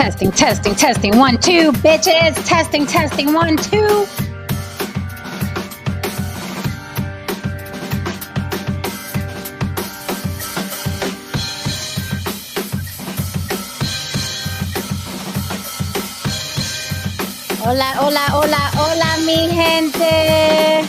Testing, testing, testing. 1, 2, bitches. Testing, testing. 1, 2. Hola, hola, hola, hola, mi gente.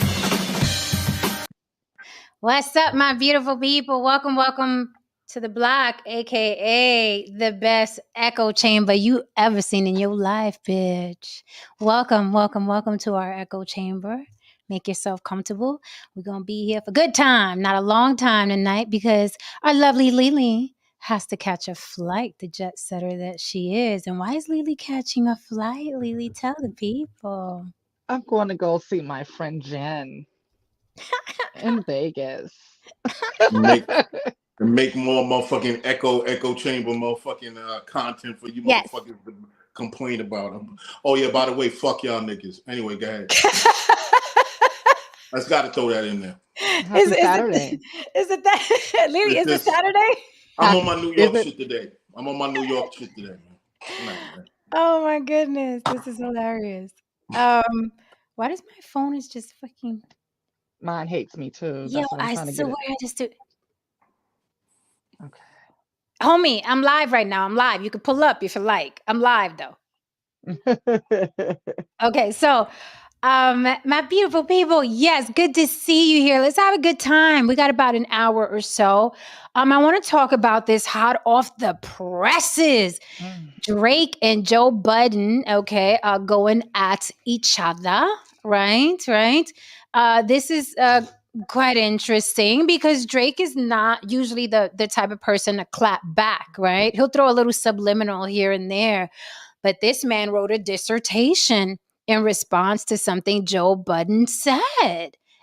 What's up, my beautiful people? Welcome, welcome to the block, aka the best echo chamber you ever seen in your life, bitch. Welcome, welcome, welcome to our echo chamber. Make yourself comfortable. We're gonna be here for a good time, not a long time tonight, because our lovely Lily has to catch a flight, the jet setter that she is. And why is Lily catching a flight? Lily, tell the people. I'm going to go see my friend Jen in Vegas. make make more motherfucking echo chamber motherfucking content for you Yes. motherfuckers to complain about them. Oh yeah, by the way, fuck y'all niggas. Anyway, go ahead. I just got to throw that in there. Happy Saturday. Is it that? Lily, is it It's Saturday? I'm on my New York Is it? shit today. Man. Man. Oh my goodness, this is hilarious. Why does my phone is just fucking? Mine hates me too. Yo, That's what I'm I trying to swear get I just do. it. Homie, I'm live right now. I'm live. You can pull up if you like. I'm live though. Okay. Okay, so my beautiful people, yes, good to see you here. Let's have a good time. We got about an hour or so. I want to talk about this hot off the presses. Drake and Joe Budden, okay, going at each other, right? This is quite interesting because Drake is not usually the type of person to clap back, right? He'll throw a little subliminal here and there, but this man wrote a dissertation in response to something Joe Budden said.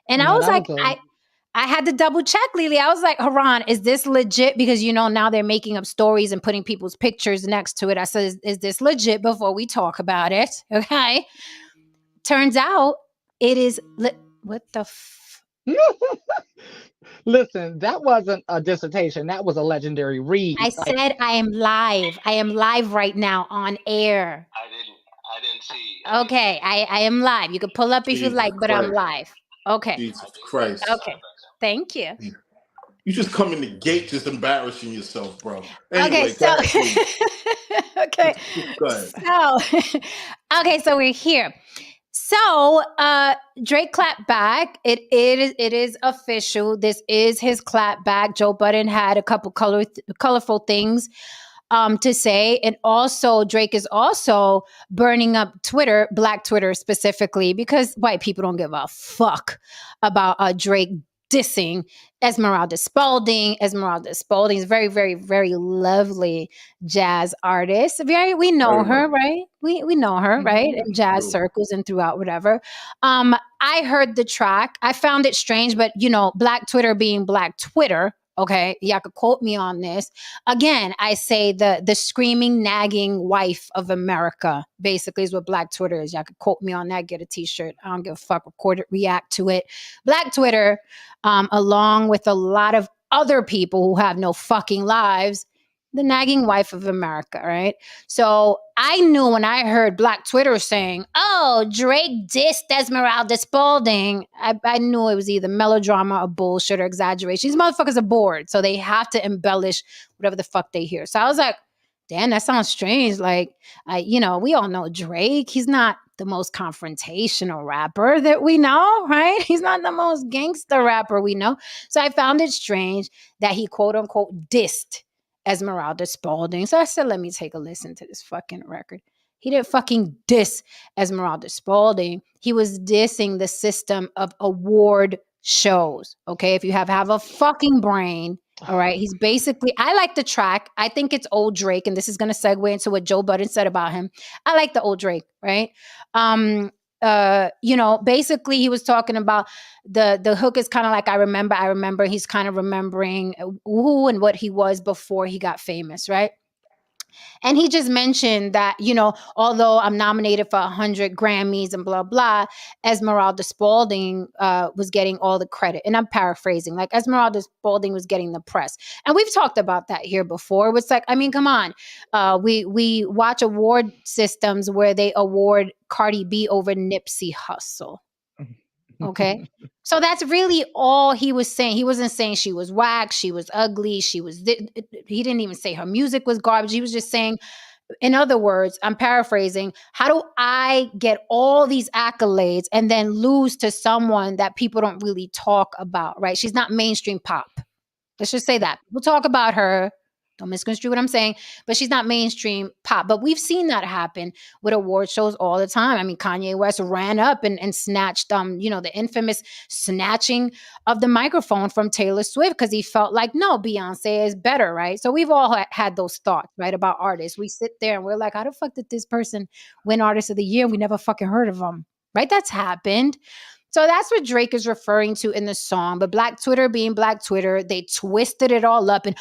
And I No, was that like, was I had to double check, Lily. I was like, Haran, is this legit? Because, now they're making up stories and putting people's pictures next to it. I said, is this legit before we talk about it? Okay. Turns out it is. What the Listen, that wasn't a dissertation. That was a legendary read. I said I am live. I am live right now on air. I didn't see. Okay. I am live. You can pull up if you Jesus like, but I'm Christ. live. Okay. Jesus Christ. Okay. Thank you. You just come in the gate just embarrassing yourself, bro. Anyway, Okay, so okay. Go ahead. So okay, so we're here. So Drake clapped back. It is official. This is his clap back. Joe Budden had a couple colorful things to say. And also Drake is also burning up Twitter, Black Twitter specifically, because white people don't give a fuck about Drake dissing Esmeralda Spalding. Esmeralda Spalding is very, very, very lovely jazz artist. We know her, right? We know her, right? In jazz circles and throughout whatever. I heard the track. I found it strange, but Black Twitter being Black Twitter. Okay, y'all could quote me on this. Again, I say the screaming, nagging wife of America, basically is what Black Twitter is. Y'all could quote me on that, get a t-shirt. I don't give a fuck, record it, react to it. Black Twitter, along with a lot of other people who have no fucking lives, the nagging wife of America, right? So I knew when I heard Black Twitter saying, oh, Drake dissed Esmeralda Spalding, I knew it was either melodrama or bullshit or exaggeration. These motherfuckers are bored, so they have to embellish whatever the fuck they hear. So I was like, damn, that sounds strange. Like, we all know Drake. He's not the most confrontational rapper that we know, right? He's not the most gangster rapper we know. So I found it strange that he quote unquote dissed Esmeralda Spalding. So I said, let me take a listen to this fucking record. He didn't fucking diss Esmeralda Spalding. He was dissing the system of award shows. Okay. If you have a fucking brain, all right. He's basically, I like the track. I think it's old Drake. And this is going to segue into what Joe Budden said about him. I like the old Drake, right? Basically he was talking about the hook is kind of like I remember he's kind of remembering who and what he was before he got famous, right? And he just mentioned that, although I'm nominated for 100 Grammys and blah, blah, Esmeralda Spalding was getting all the credit. And I'm paraphrasing, like Esmeralda Spalding was getting the press. And we've talked about that here before. It's like, I mean, come on. We watch award systems where they award Cardi B over Nipsey Hussle. Okay. So that's really all he was saying. He wasn't saying she was whack, she was ugly, he didn't even say her music was garbage. He was just saying, in other words, I'm paraphrasing, how do I get all these accolades and then lose to someone that people don't really talk about, right? She's not mainstream pop. Let's just say that. We'll talk about her. Don't misconstrue what I'm saying, but she's not mainstream pop. But we've seen that happen with award shows all the time. I mean, Kanye West ran up and snatched, the infamous snatching of the microphone from Taylor Swift because he felt like, no, Beyonce is better, right? So we've all had those thoughts, right, about artists. We sit there and we're like, how the fuck did this person win Artist of the Year? We never fucking heard of them, right? That's happened. So that's what Drake is referring to in the song. But Black Twitter being Black Twitter, they twisted it all up and,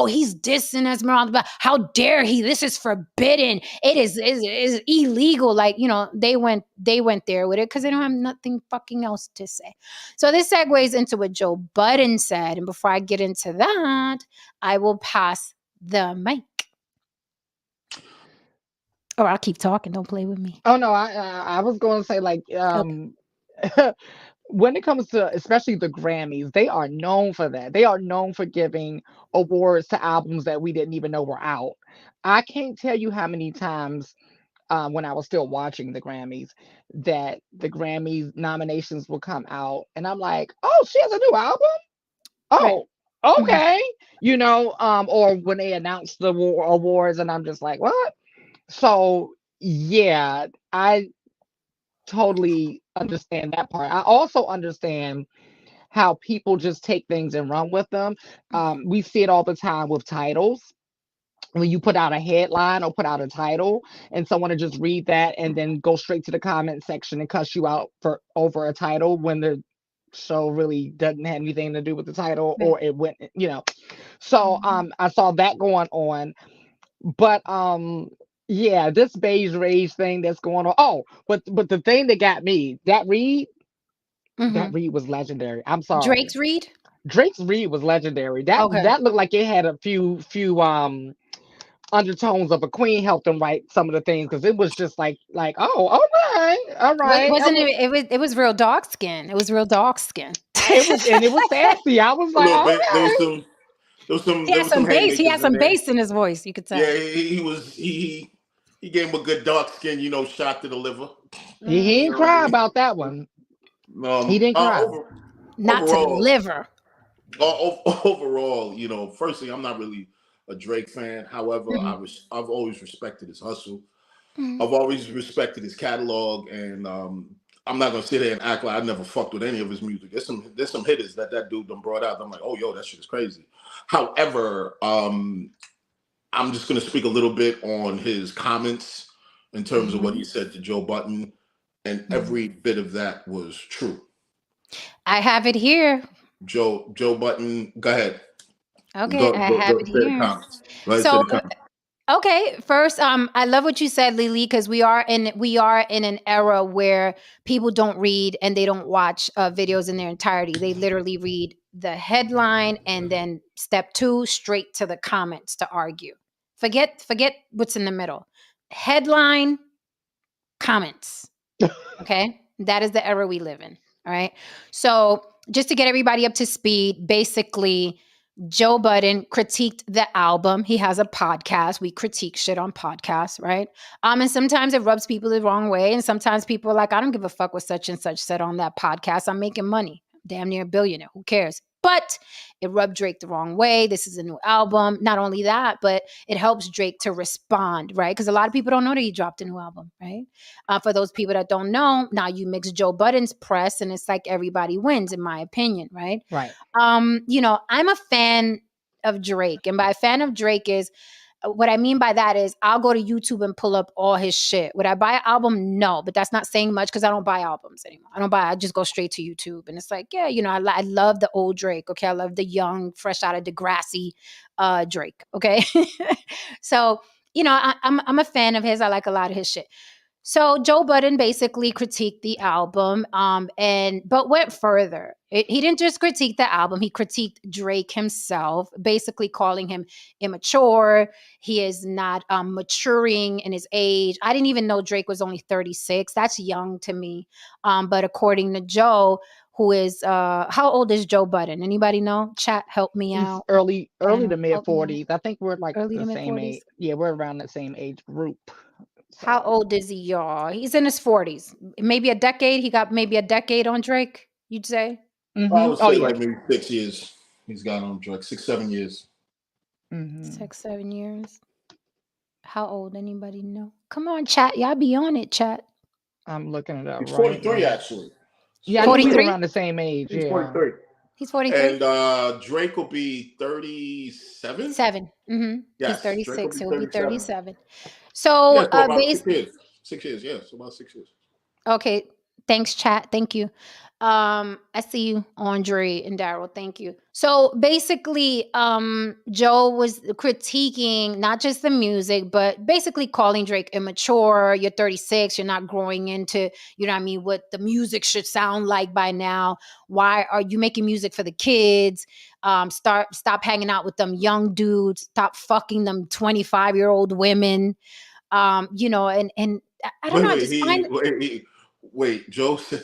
he's dissing Esmeralda. How dare he? This is forbidden. It is illegal. Like, they went there with it because they don't have nothing fucking else to say. So this segues into what Joe Budden said. And before I get into that, I will pass the mic. Or I'll keep talking. Don't play with me. Oh no, I was going to say like when it comes to especially the Grammys, they are known for that. They are known for giving awards to albums that we didn't even know were out. I can't tell you how many times when I was still watching the Grammys that the Grammy nominations will come out, and I'm like, oh, she has a new album. Oh, right. Okay. Or when they announce the awards, and I'm just like, what? So yeah, I totally understand that part. I also understand how people just take things and run with them. We see it all the time with titles. When you put out a headline or put out a title and someone will just read that and then go straight to the comment section and cuss you out for over a title when the show really doesn't have anything to do with the title, or it went, So I saw that going on. But yeah, this beige rage thing that's going on. Oh, but the thing that got me, that read was legendary. I'm sorry. Drake's read was legendary. That looked like it had a few undertones of a queen helped them write some of the things, because it was just like oh, all right. It was real dark skin. It was real dark skin. It was sassy. I was like, okay. He had some bass. He had some bass in his voice. You could tell. Yeah, he gave him a good dark skin, shot to the liver. He didn't cry about that one. He didn't cry. Not to the liver. Overall, firstly, I'm not really a Drake fan. However, I've always respected his hustle. I've always respected his catalog, and I'm not gonna sit there and act like I never fucked with any of his music. There's some hitters that dude done brought out. I'm like, oh, yo, that shit is crazy. However, I'm just gonna speak a little bit on his comments in terms of what he said to Joe Budden, and every bit of that was true. I have it here. Joe Budden, go ahead. Okay, I have it here. Okay, first, I love what you said, Lily, because we are in an era where people don't read and they don't watch videos in their entirety. They literally read the headline and then step 2 straight to the comments to argue. Forget what's in the middle. Headline, comments. Okay, that is the era we live in. All right. So just to get everybody up to speed, basically, Joe Budden critiqued the album. He has a podcast. We critique shit on podcasts, right? And sometimes it rubs people the wrong way. And sometimes people are like, I don't give a fuck what such and such said on that podcast. I'm making money. Damn near a billionaire. Who cares? But it rubbed Drake the wrong way. This is a new album. Not only that, but it helps Drake to respond, right? Because a lot of people don't know that he dropped a new album, right? For those people that don't know, now you mix Joe Budden's press and it's like everybody wins, in my opinion, right? Right. I'm a fan of Drake. And by fan of Drake is, what I mean by that is I'll go to YouTube and pull up all his shit. Would I buy an album? No, but that's not saying much because I don't buy albums anymore. I just go straight to YouTube. And it's like, yeah, I love the old Drake. Okay. I love the young, fresh out of Degrassi Drake. Okay. So I'm a fan of his. I like a lot of his shit. So Joe Budden basically critiqued the album, but went further. He didn't just critique the album; he critiqued Drake himself, basically calling him immature. He is not maturing in his age. I didn't even know Drake was only 36. That's young to me. But according to Joe, who is how old is Joe Budden? Anybody know? Chat, help me He's out. early to Channel, mid help me out. 40s. I think we're like Early the to mid same age. 40s. Yeah, we're around the same age group. How So, old is he, y'all? He's in his 40s. Maybe a decade. He got maybe a decade on Drake, you'd say? I would oh say yeah. like maybe 6 years. He's got on drugs. 6, 7 years. hmm 6, 7 years. How old? Anybody know? Come on, chat. Y'all be on it, chat. I'm looking it up He's right 43 now. actually. He's Yeah, I knew we were 43. 43? around the same age. He's Yeah. 43. He's 43? And Drake will be 37. 7. He's Yes, Drake will 36. be He'll be 37. 37. So, Yeah, so about 6 years. 6 years, yeah. So about 6 years. okay. Thanks, chat. Thank you. I see you, Andre and Daryl. Thank you. So basically, Joe was critiquing not just the music, but basically calling Drake immature. You're 36. You're not growing into, you know what I mean, what the music should sound like by now. Why are you making music for the kids? Stop hanging out with them young dudes. Stop fucking them 25-year-old women. And I don't Wait, know. I wait, just find wait. Joe said,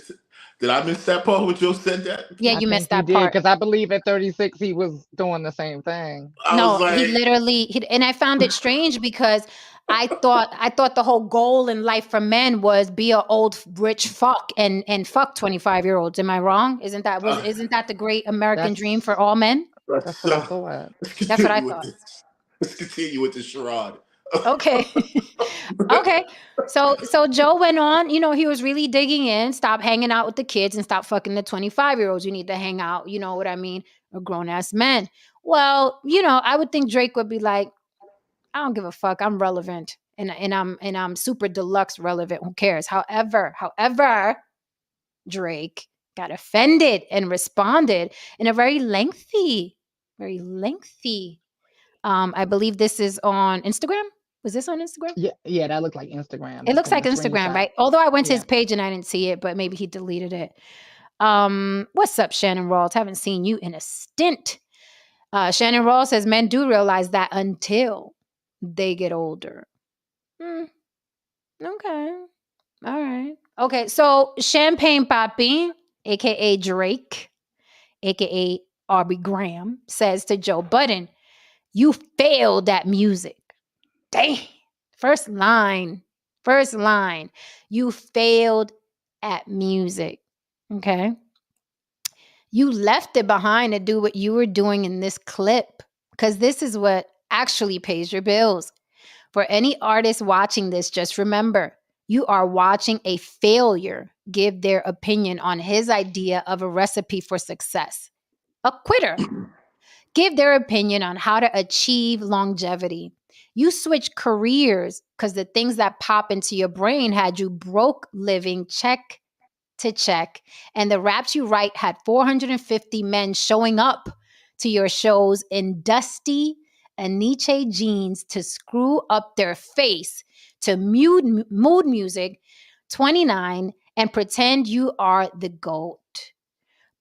did I miss that part when Joe said that? yeah, I you missed think you that did part. because I believe at 36 he was doing the same thing. I was No, he like, literally and I found it strange because I thought the whole goal in life for men was be a old rich fuck and fuck 25-year-olds. Am I wrong? uh, Isn't that the great American dream That's for all men? that's let's, what I uh, thought. let's That's what I continue with thought. this. Let's continue with this charade. Okay. Okay. So Joe went on, he was really digging in, stop hanging out with the kids and stop fucking the 25-year-olds. You need to hang out, you know what I mean, or grown ass men. Well, I would think Drake would be like, I don't give a fuck. I'm relevant. And I'm super deluxe relevant. Who cares? However, Drake got offended and responded in a very lengthy. I believe this is on Instagram. Was this on Instagram? Yeah, that looked like Instagram. It I looks think like the Instagram, screenshot. right? Although I went to Yeah. his page and I didn't see it, but maybe he deleted it. What's up, Shannon Rawls? Haven't seen you in a stint. Shannon Rawls says men do realize that until they get older. Okay. All right. Okay. So Champagne Papi, aka Drake, aka Aubrey Graham, says to Joe Budden, "You failed at music." Damn. First line. First line. You failed at music. Okay. You left it behind to do what you were doing in this clip because this is what actually pays your bills. For any artist watching this, just remember you are watching a failure give their opinion on his idea of a recipe for success. A quitter give their opinion on how to achieve longevity. You switch careers because the things that pop into your brain had you broke living check to check. And the raps you write had 450 men showing up to your shows in dusty Aniche jeans to screw up their face to mood music 29 and pretend you are the GOAT.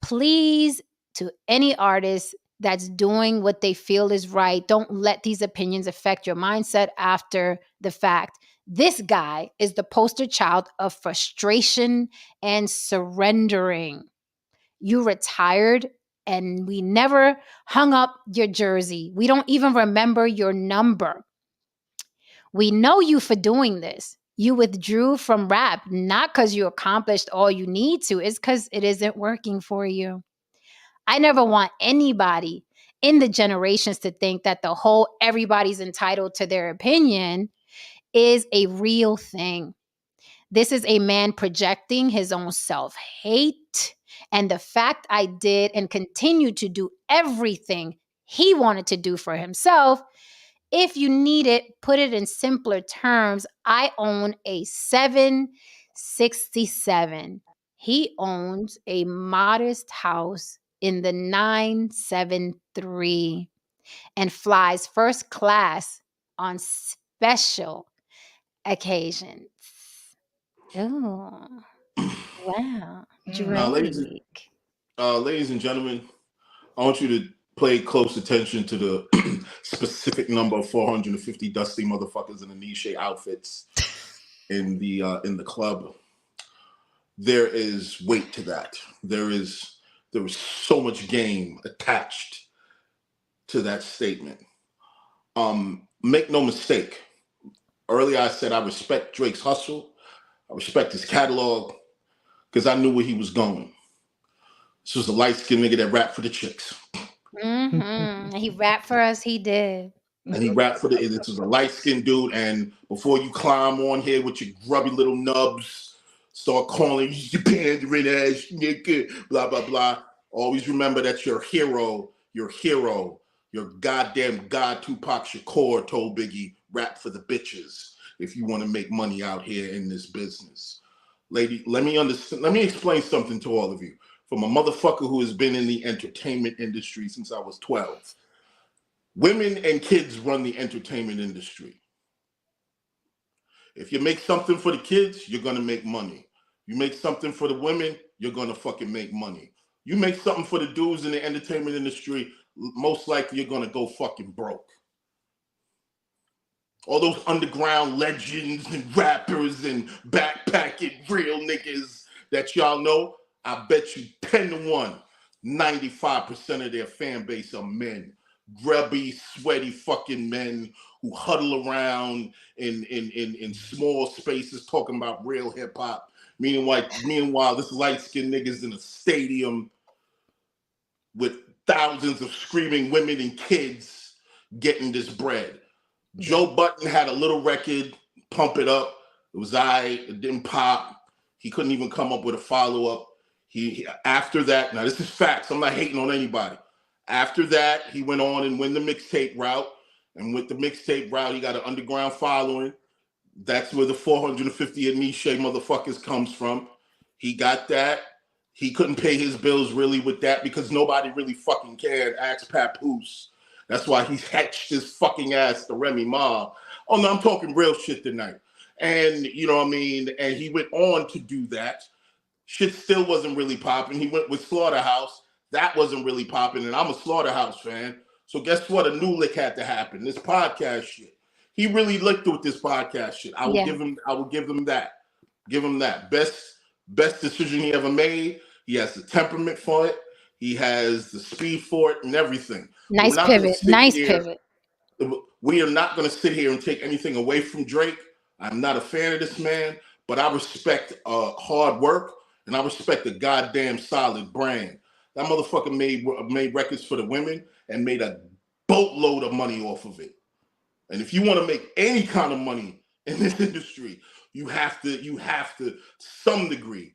Please, to any artist that's doing what they feel is right, don't let these opinions affect your mindset after the fact. This guy is the poster child of frustration and surrendering. You retired and we never hung up your jersey. We don't even remember your number. We know you for doing this. You withdrew from rap, not because you accomplished all you need to, it's because it isn't working for you. I never want anybody in the generations to think that the whole everybody's entitled to their opinion is a real thing. This is a man projecting his own self-hate. And the fact I did and continue to do everything he wanted to do for himself. If you need it, put it in simpler terms. I own a 767. He owns a modest house in the 973 and flies first class on special occasions. Oh, wow. Now, Drake. ladies and gentlemen, I want you to pay close attention to the specific number of 450 dusty motherfuckers in the niche outfits in the club. There is weight to that. There is so much game attached to that statement. Make no mistake. Earlier I said I respect Drake's hustle. I respect his catalog because I knew where he was going. This was a light-skinned nigga that rapped for the chicks. He rapped for us. He did. And he rapped for this was a light-skinned dude. And before you climb on here with your grubby little nubs, start calling you pandering ass nigga, blah, blah, blah. Always remember that your hero, your goddamn God Tupac Shakur told Biggie, rap for the bitches if you want to make money out here in this business. Lady, let me explain something to all of you. From a motherfucker who has been in the entertainment industry since I was 12. Women and kids run the entertainment industry. If you make something for the kids, you're gonna make money. You make something for the women, you're gonna fucking make money. You make something for the dudes in the entertainment industry, most likely you're gonna go fucking broke. All those underground legends and rappers and backpacking real niggas that y'all know, I bet you 10 to 1, 95% of their fan base are men. Grubby, sweaty fucking men who huddle around in small spaces talking about real hip hop. Meanwhile, this light-skinned nigga's in a stadium with thousands of screaming women and kids getting this bread. Joe Budden had a little record, Pump It Up. It was it didn't pop. He couldn't even come up with a follow-up. After that, now this is facts. I'm not hating on anybody. After that, he went on and went the mixtape route. And with the mixtape route, he got an underground following. That's where the 450 Anisha motherfuckers comes from. He got that. He couldn't pay his bills really with that because nobody really fucking cared. Ask Papoose. That's why he hatched his fucking ass to Remy Ma. Oh no, I'm talking real shit tonight. And you know what I mean? And he went on to do that. Shit still wasn't really popping. He went with Slaughterhouse. That wasn't really popping. And I'm a Slaughterhouse fan. So guess what? A new lick had to happen. This podcast shit. He really licked with this podcast shit. I will give him that. Give him that. Best decision he ever made. He has the temperament for it. He has the speed for it and everything. Nice pivot. We are not going to sit here and take anything away from Drake. I'm not a fan of this man, but I respect hard work and I respect a goddamn solid brand. That motherfucker made records for the women and made a boatload of money off of it. And if you want to make any kind of money in this industry, you have to some degree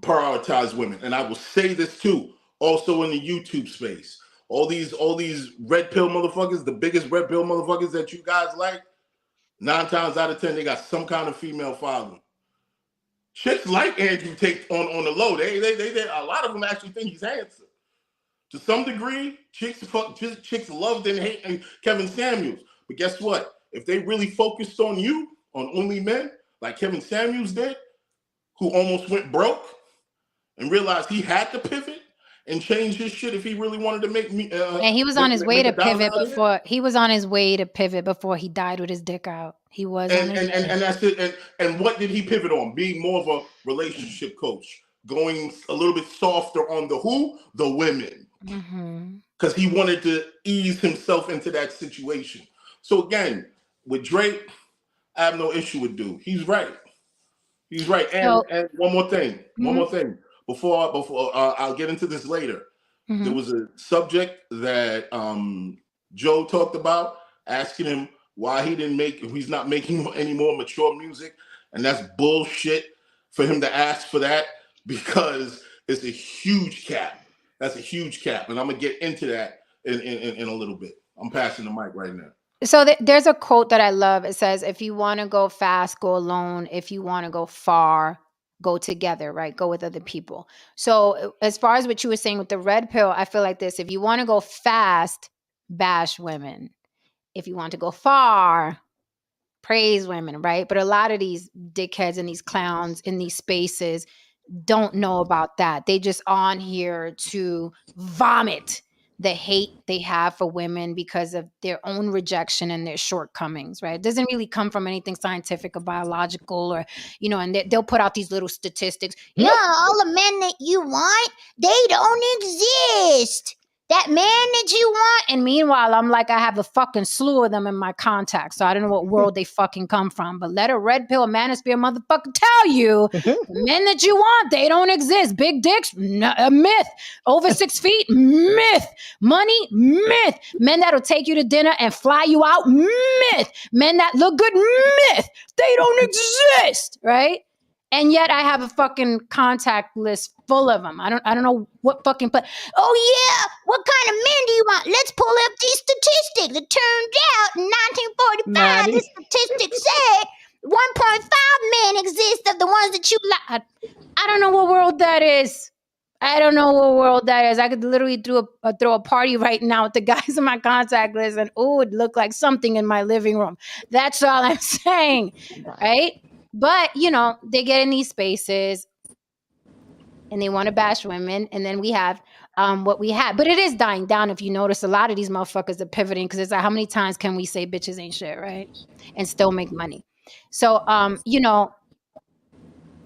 prioritize women. And I will say this too, also in the YouTube space. All these red pill motherfuckers, the biggest red pill motherfuckers that you guys like, 9 times out of 10, they got some kind of female following. Chicks like Andrew Tate on the low. They a lot of them actually think he's handsome. To some degree, chicks loved and hate Kevin Samuels. But guess what? If they really focused on you, on only men, like Kevin Samuels did, who almost went broke and realized he had to pivot and change his shit if he really wanted to make me. And he was on his way to pivot before he was on his way to pivot before he died with his dick out. He was and that's it. And what did he pivot on? Being more of a relationship coach, going a little bit softer on the women, because he wanted to ease himself into that situation. So again, with Drake, I have no issue with dude. He's right. He's right. And one more thing. Before I'll get into this later. There was a subject that Joe talked about, asking him why he's not making any more mature music, and that's bullshit for him to ask for that because it's a huge cap. That's a huge cap, and I'm gonna get into that in a little bit. I'm passing the mic right now. So there's a quote that I love. It says, "If you want to go fast, go alone. If you want to go far, go together," right? Go with other people. So as far as what you were saying with the red pill, I feel like this: if you want to go fast, bash women. if you want to go far, praise women, right? But a lot of these dickheads and these clowns in these spaces don't know about that. They just on here to vomit the hate they have for women because of their own rejection and their shortcomings, right? It doesn't really come from anything scientific or biological, or, and they'll put out these little statistics. Yeah, all the men that you want, they don't exist. That man that you want. And meanwhile, I'm like, I have a fucking slew of them in my contacts. So I don't know what world they fucking come from. But let a red pill manosphere motherfucker tell you, the men that you want, they don't exist. Big dicks, a myth. Over 6 feet, myth. Money, myth. Men that'll take you to dinner and fly you out, myth. Men that look good, myth. They don't exist, right? And yet I have a fucking contact list full of them. I don't know what fucking, but, oh yeah, what kind of men do you want? Let's pull up these statistics. It turned out in 1945, the statistics said 1.5 men exist of the ones that you like. I don't know what world that is. I don't know what world that is. I could literally throw a party right now with the guys in my contact list, and it would look like something in my living room. That's all I'm saying, right? But, they get in these spaces and they want to bash women. And then we have what we have. But it is dying down. If you notice, a lot of these motherfuckers are pivoting, because it's like, how many times can we say bitches ain't shit, right? And still make money. So,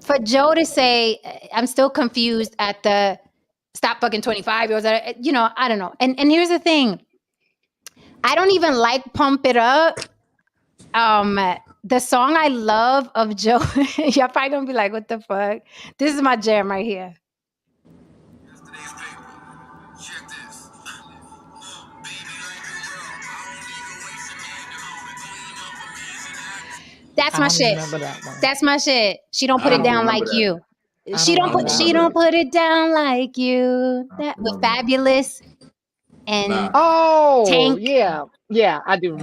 for Joe to say, I'm still confused at the stop fucking 25-year-olds, I don't know. And here's the thing. I don't even like Pump It Up. The song I love of Joe, y'all probably gonna be like, what the fuck? This is my jam right here. Yesterday's paper. Check this. That's my shit. That's my shit. She don't put it down like you. She don't put it down like you. That with Fabulous and Tank. Yeah, I do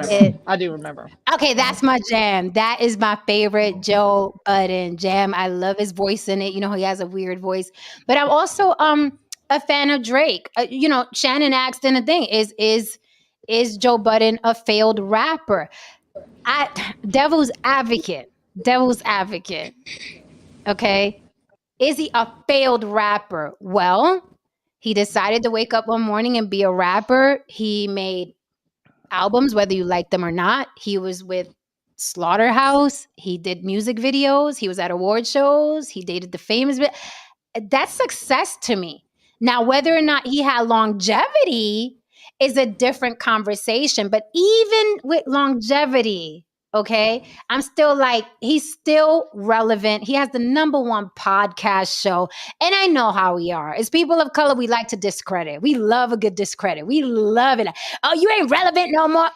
remember. Okay, that's my jam. That is my favorite Joe Budden jam. I love his voice in it. He has a weird voice. But I'm also a fan of Drake. Shannon asked in a thing, is Joe Budden a failed rapper? Devil's advocate. Okay. Is he a failed rapper? Well, he decided to wake up one morning and be a rapper. He made albums, whether you like them or not. He was with Slaughterhouse. He did music videos. He was at award shows. He dated the famous. That's success to me. Now, whether or not he had longevity is a different conversation. But even with longevity, okay, I'm still like, he's still relevant. He has the #1 podcast show. And I know how we are. As people of color, we like to discredit. We love a good discredit. We love it. Oh, you ain't relevant no more.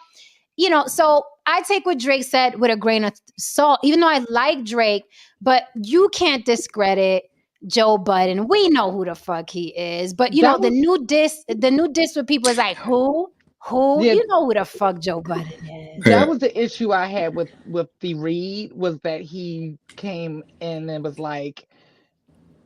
So I take what Drake said with a grain of salt, even though I like Drake, but you can't discredit Joe Budden. We know who the fuck he is. But, the new diss with people is like, who? Yeah. You know who the fuck Joe Budden is. That was the issue I had with the read, was that he came in and was like,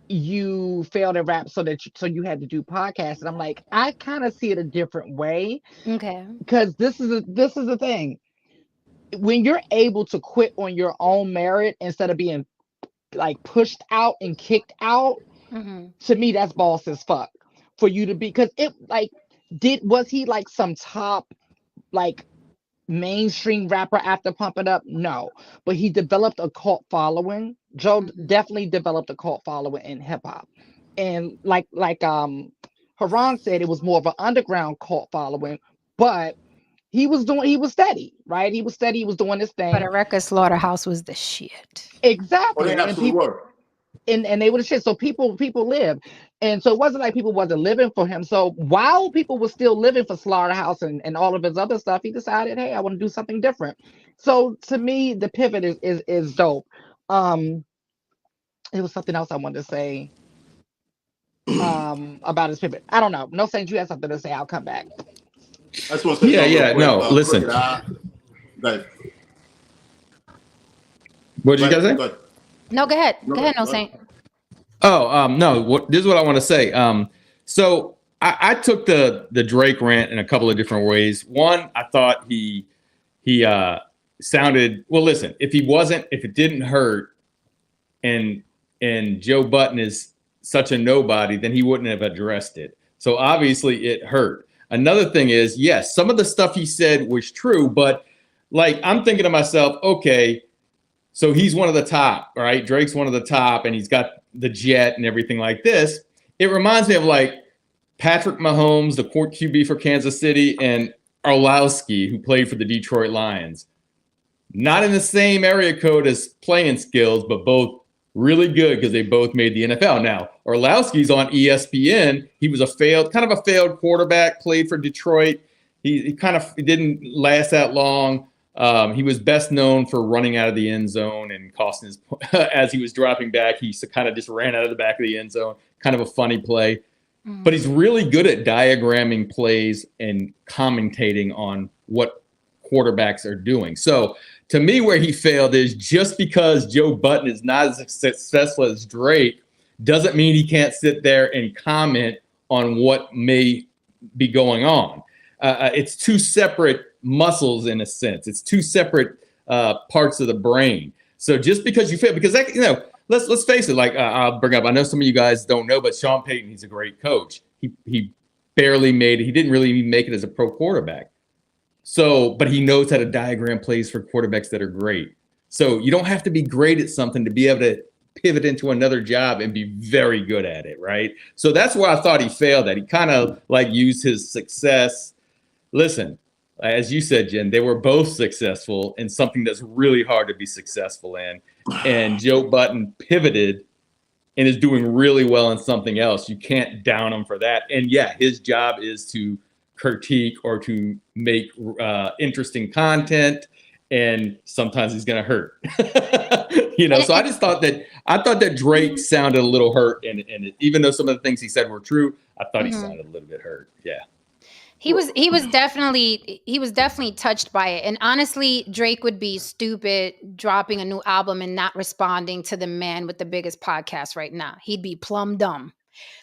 you failed at rap so you had to do podcasts. And I'm like, I kind of see it a different way. Okay. Because this is the thing. When you're able to quit on your own merit instead of being like pushed out and kicked out, to me, that's boss as fuck. For you to be, because it like, was he like some top like mainstream rapper after Pump It Up? No, but he developed a cult following. Joe definitely developed a cult following in hip hop, and like Haran said, it was more of an underground cult following, but he was steady, right? He was steady. He was doing this thing. But a record Slaughterhouse was the shit. Exactly. Well, they absolutely were. And they were the shit. So people lived. And so it wasn't like people wasn't living for him. So while people were still living for Slaughterhouse and all of his other stuff, he decided, hey, I want to do something different. So to me, the pivot is dope. It was something else I wanted to say about his pivot. I don't know. No Saints, you had something to say. I'll come back. I just want to say listen. What did you guys say? No, go ahead. Go ahead, No Saint. No. This is what I want to say. So I took the Drake rant in a couple of different ways. One, I thought he he sounded well. Listen, if it didn't hurt, and Joe Budden is such a nobody, then he wouldn't have addressed it. So obviously it hurt. Another thing is, yes, some of the stuff he said was true, but like I'm thinking to myself, okay, so he's one of the top, right? Drake's one of the top, and he's got the jet and everything like this. It reminds me of like Patrick Mahomes, the court QB for Kansas City, and Orlowski, who played for the Detroit Lions. Not in the same area code as playing skills, but both really good because they both made the NFL. Now, Orlowski's on ESPN. He was a failed quarterback, played for Detroit. He didn't last that long. He was best known for running out of the end zone and costing his as he was dropping back. He kind of just ran out of the back of the end zone. Kind of a funny play. But he's really good at diagramming plays and commentating on what quarterbacks are doing. So to me, where he failed is just because Joe Budden is not as successful as Drake doesn't mean he can't sit there and comment on what may be going on. It's two separate muscles in a sense. It's two separate parts of the brain. So just because you fail, because that, let's face it. Like I'll bring up, I know some of you guys don't know, but Sean Payton, he's a great coach. He barely made it. He didn't really even make it as a pro quarterback. So, but he knows how to diagram plays for quarterbacks that are great. So you don't have to be great at something to be able to pivot into another job and be very good at it, right? So that's where I thought he failed at. He kind of like used his success. Listen, as you said, Jen, they were both successful in something that's really hard to be successful in. And Joe Budden pivoted and is doing really well in something else. You can't down him for that. And yeah, his job is to critique or to make interesting content, and sometimes he's gonna hurt. So I thought that Drake sounded a little hurt, and even though some of the things he said were true, I thought he sounded a little bit hurt. Yeah. He was definitely touched by it. And honestly, Drake would be stupid dropping a new album and not responding to the man with the biggest podcast right now. He'd be plumb dumb.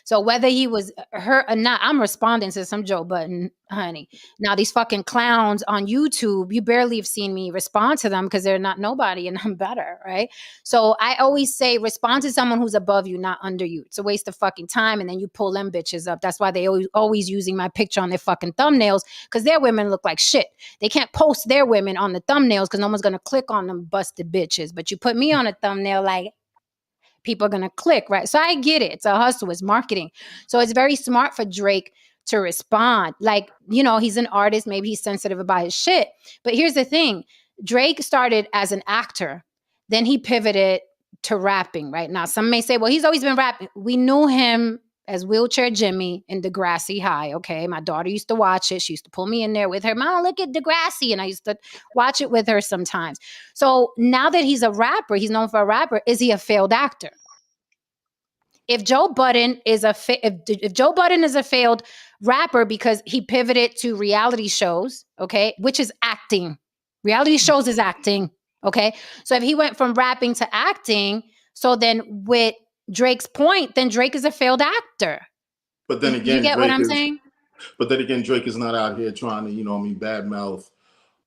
So whether he was hurt or not, I'm responding to some Joe Budden, honey. Now these fucking clowns on YouTube, you barely have seen me respond to them because they're not nobody and I'm better, right? So I always say respond to someone who's above you, not under you. It's a waste of fucking time, and then you pull them bitches up. That's why they always using my picture on their fucking thumbnails, because their women look like shit. They can't post their women on the thumbnails because no one's gonna click on them busted bitches. But you put me on a thumbnail, like, people are going to click, right? So I get it. It's a hustle. It's marketing. So it's very smart for Drake to respond. Like, he's an artist. Maybe he's sensitive about his shit. But here's the thing. Drake started as an actor. Then he pivoted to rapping, right? Now, some may say, well, he's always been rapping. We knew him as Wheelchair Jimmy in Degrassi High, okay? My daughter used to watch it. She used to pull me in there with her. Mom, look at Degrassi. And I used to watch it with her sometimes. So now that he's a rapper, he's known for a rapper, is he a failed actor? If Joe Budden is if Joe Budden is a failed rapper because he pivoted to reality shows, okay, which is acting. Reality shows is acting, okay? So if he went from rapping to acting, so then with Drake's point, then Drake is a failed actor. But then again, you get what I'm saying? But then again, Drake is not out here trying to, badmouth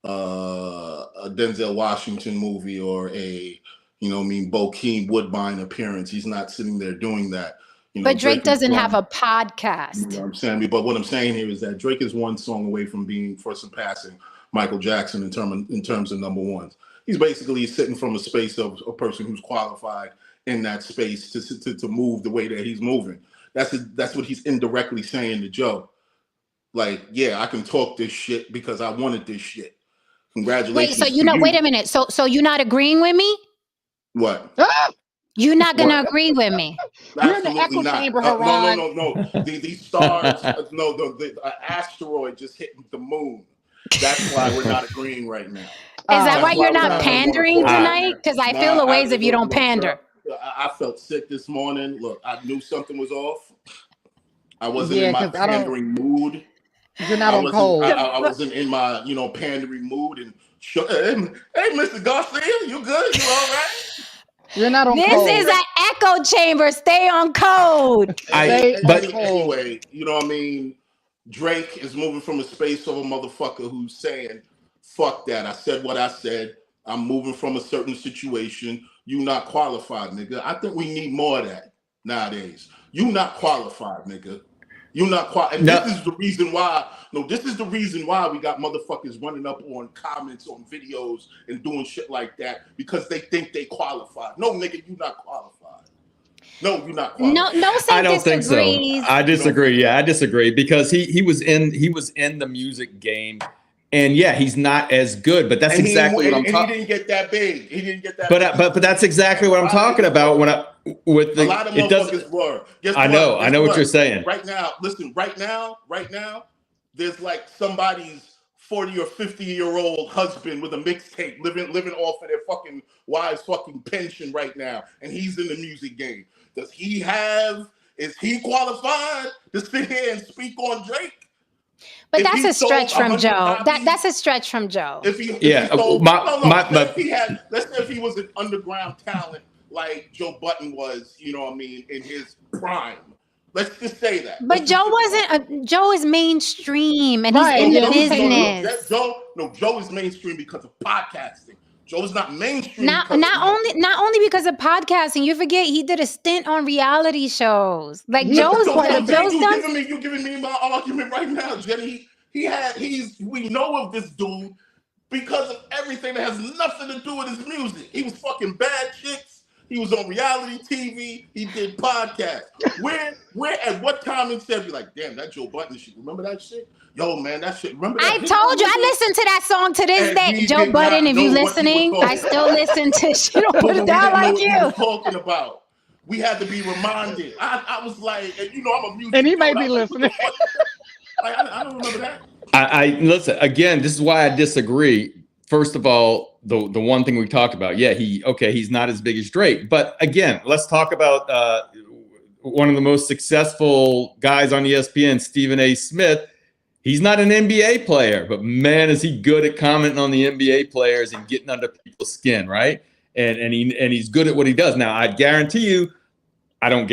a Denzel Washington movie or a, Bokeem Woodbine appearance. He's not sitting there doing that. But Drake doesn't have a podcast. You know what I'm saying? But what I'm saying here is that Drake is one song away from surpassing Michael Jackson in terms of number ones. He's basically sitting from a space of a person who's qualified in that space to move the way that he's moving. That's what he's indirectly saying to Joe. Like, yeah, I can talk this shit because I wanted this shit. Congratulations. Wait, so wait a minute. So you're not agreeing with me? What? You're not gonna agree with me. You're in the echo chamber, Haran. No. These stars, the asteroid just hit the moon. That's why we're not agreeing right now. Is that why you're not pandering tonight? Because I feel the ways if you don't pander. I felt sick this morning. Look, I knew something was off. I wasn't in my pandering mood. You're not on cold. I wasn't in my, pandering mood. And hey, Mr. Garcia, you good? You all right? You're not on this code. This is an echo chamber. Stay on code. But anyway, Drake is moving from a space of a motherfucker who's saying, Fuck that. I said what I said. I'm moving from a certain situation. You not qualified, nigga. I think we need more of that nowadays. You not qualified, nigga. You not qualified. And this is the reason why. No, this is the reason why we got motherfuckers running up on comments on videos and doing shit like that because they think they qualified. No, nigga, you not qualified. No, you're not qualified. No, I don't think so. I disagree. Yeah, I disagree because he was in the music game. And yeah, he's not as good, but that's exactly what I'm talking. He didn't get that big. He didn't get that. But that's exactly what I'm talking about when a lot of motherfuckers were. I know what you're saying. Right now, listen. Right now, there's like somebody's 40 or 50-year-old husband with a mixtape living off of their fucking wife's fucking pension right now, and he's in the music game. Is he qualified to sit here and speak on Drake? But that's a stretch from Joe. That's a stretch from Joe. Let's say if he was an underground talent like Joe Budden was, you know what I mean, in his prime. Let's just say that. But Joe is mainstream and he's in business. Joe is mainstream because of podcasting. Joe's not mainstream. Not only because of podcasting. You forget he did a stint on reality shows. Like Joe's done. You giving me my argument right now, Jenny. We know of this dude because of everything that has nothing to do with his music. He was fucking bad chicks. He was on reality TV. He did podcasts. Where at what time and said, be like, damn, that Joe Budden shit. Remember that shit? Yo, man, that shit. Remember that? I told you, I listened to that song to this day. Joe Budden, if you're listening, I still listen to She Don't Put It Down Like You. What he was talking about. We had to be reminded. I was like, you know, I'm a music. And he may be listening. I don't remember that. I listen again. This is why I disagree. First of all, the one thing we talked about, he's not as big as Drake. But again, let's talk about one of the most successful guys on ESPN, Stephen A. Smith. He's not an NBA player, but man, is he good at commenting on the NBA players and getting under people's skin, right? And he's good at what he does. Now, I don't guarantee you, I don't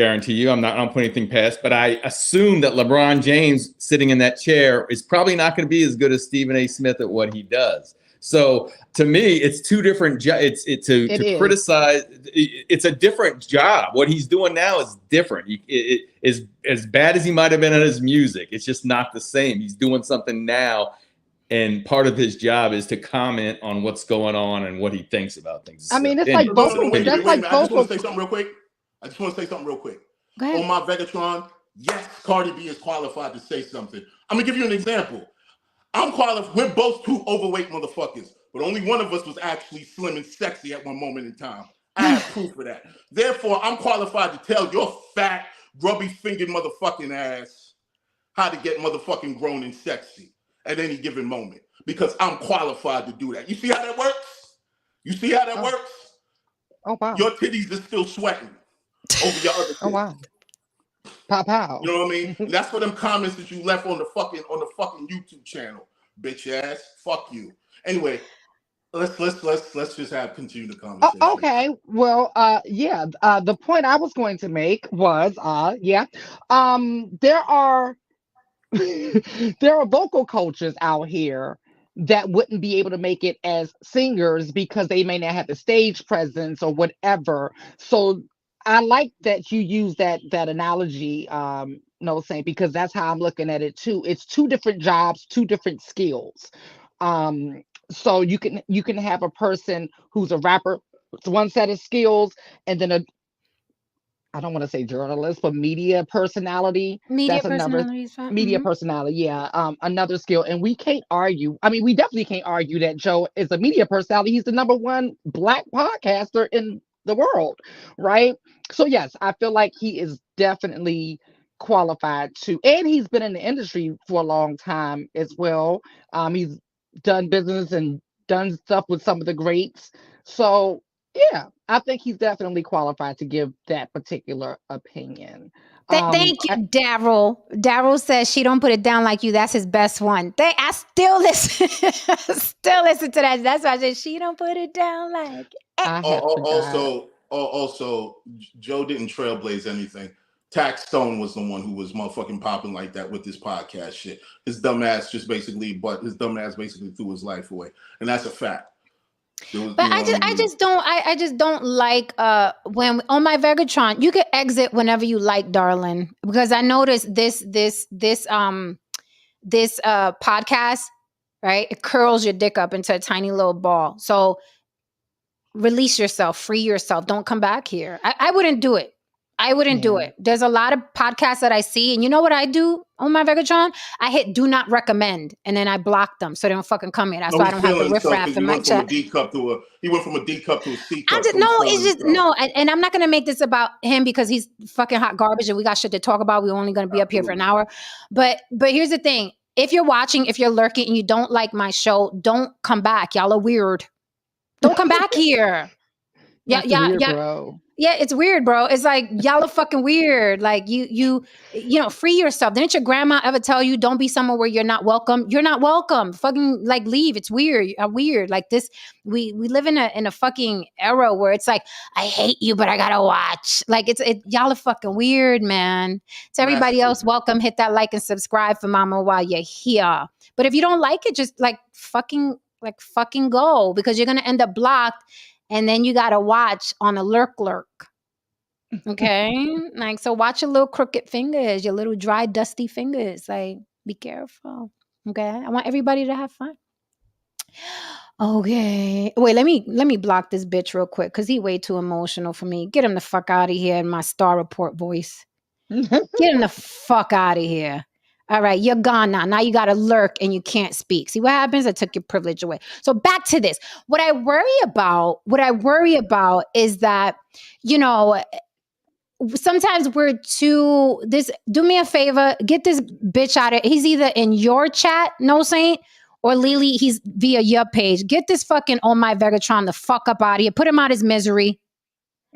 put anything past, but I assume that LeBron James sitting in that chair is probably not going to be as good as Stephen A. Smith at what he does. So to me, it's two different jobs. To criticize, it's a different job. What he's doing now is different. It is as bad as he might have been at his music. It's just not the same. He's doing something now, and part of his job is to comment on what's going on and what he thinks about things. I mean, it's like vocal. I just want to say something real quick. Go ahead. On my Vegatron, yes, Cardi B is qualified to say something. I'm gonna give you an example. I'm qualified. We're both two overweight motherfuckers, but only one of us was actually slim and sexy at one moment in time. I have proof of that. Therefore, I'm qualified to tell your fat, grubby-fingered motherfucking ass how to get motherfucking grown and sexy at any given moment because I'm qualified to do that. You see how that works? Oh, wow. Your titties are still sweating over your other titties. Oh, wow. Pow. You know what I mean? That's for them comments that you left on the fucking YouTube channel, bitch ass. Fuck you. Anyway, let's just continue the conversation. Okay. Well, the point I was going to make was, there are vocal coaches out here that wouldn't be able to make it as singers because they may not have the stage presence or whatever. So I like that you use that analogy, Saint, because that's how I'm looking at it too. It's two different jobs, two different skills. So you can have a person who's a rapper, it's one set of skills, and then I don't want to say journalist, but media personality. Media personality, yeah. Another skill. And we can't argue. I mean, we definitely can't argue that Joe is a media personality. He's the #1 Black podcaster in the world, right? So yes, I feel like he is definitely qualified to, and he's been in the industry for a long time as well. He's done business and done stuff with some of the greats. So yeah, I think he's definitely qualified to give that particular opinion. Thank you, Daryl. Daryl says She Don't Put It Down Like You. That's his best one. I still listen. Still listen to that. That's why I said She Don't Put It Down Like. Also, Joe didn't trailblaze anything. Tax Stone was the one who was motherfucking popping like that with this podcast shit. His dumb ass basically threw his life away, and that's a fact. But I just don't like when on my Vegatron you can exit whenever you like, darling, because I noticed this podcast, right? It curls your dick up into a tiny little ball. So release yourself, free yourself. Don't come back here. I wouldn't do it. I wouldn't do it. There's a lot of podcasts that I see, and you know what I do on my Vegatron? I hit do not recommend, and then I block them so they don't fucking come here. That's why I don't have the riffraff in my chat. He went from a D cup to a C cup. And I'm not gonna make this about him because he's fucking hot garbage, and we got shit to talk about. We're only gonna be up here for an hour. But here's the thing: if you're watching, if you're lurking, and you don't like my show, don't come back. Y'all are weird. Don't come back here. Bro. Yeah, it's weird, bro. It's like y'all are fucking weird. Like you know, free yourself. Didn't your grandma ever tell you don't be somewhere where you're not welcome? You're not welcome. Fucking like leave. It's weird. Weird. Like this. We live in a fucking era where it's like I hate you, but I gotta watch. Like y'all are fucking weird, man. To everybody else, welcome. Hit that like and subscribe for Mama while you're here. But if you don't like it, just fucking go, because you're gonna end up blocked. And then you got to watch on a lurk. Okay. Like, so watch your little crooked fingers, your little dry, dusty fingers. Like, be careful. Okay. I want everybody to have fun. Okay. Wait, let me block this bitch real quick because he way too emotional for me. Get him the fuck out of here in my Star Report voice. Get him the fuck out of here. All right, you're gone now. Now you got to lurk and you can't speak. See what happens? I took your privilege away. So back to this. What I worry about is that, you know, sometimes we're too, do me a favor, get this bitch out of, he's either in your chat, No Saint, or Lily, he's via your page. Get this fucking on my Vegatron the fuck up out of here. Put him out his misery.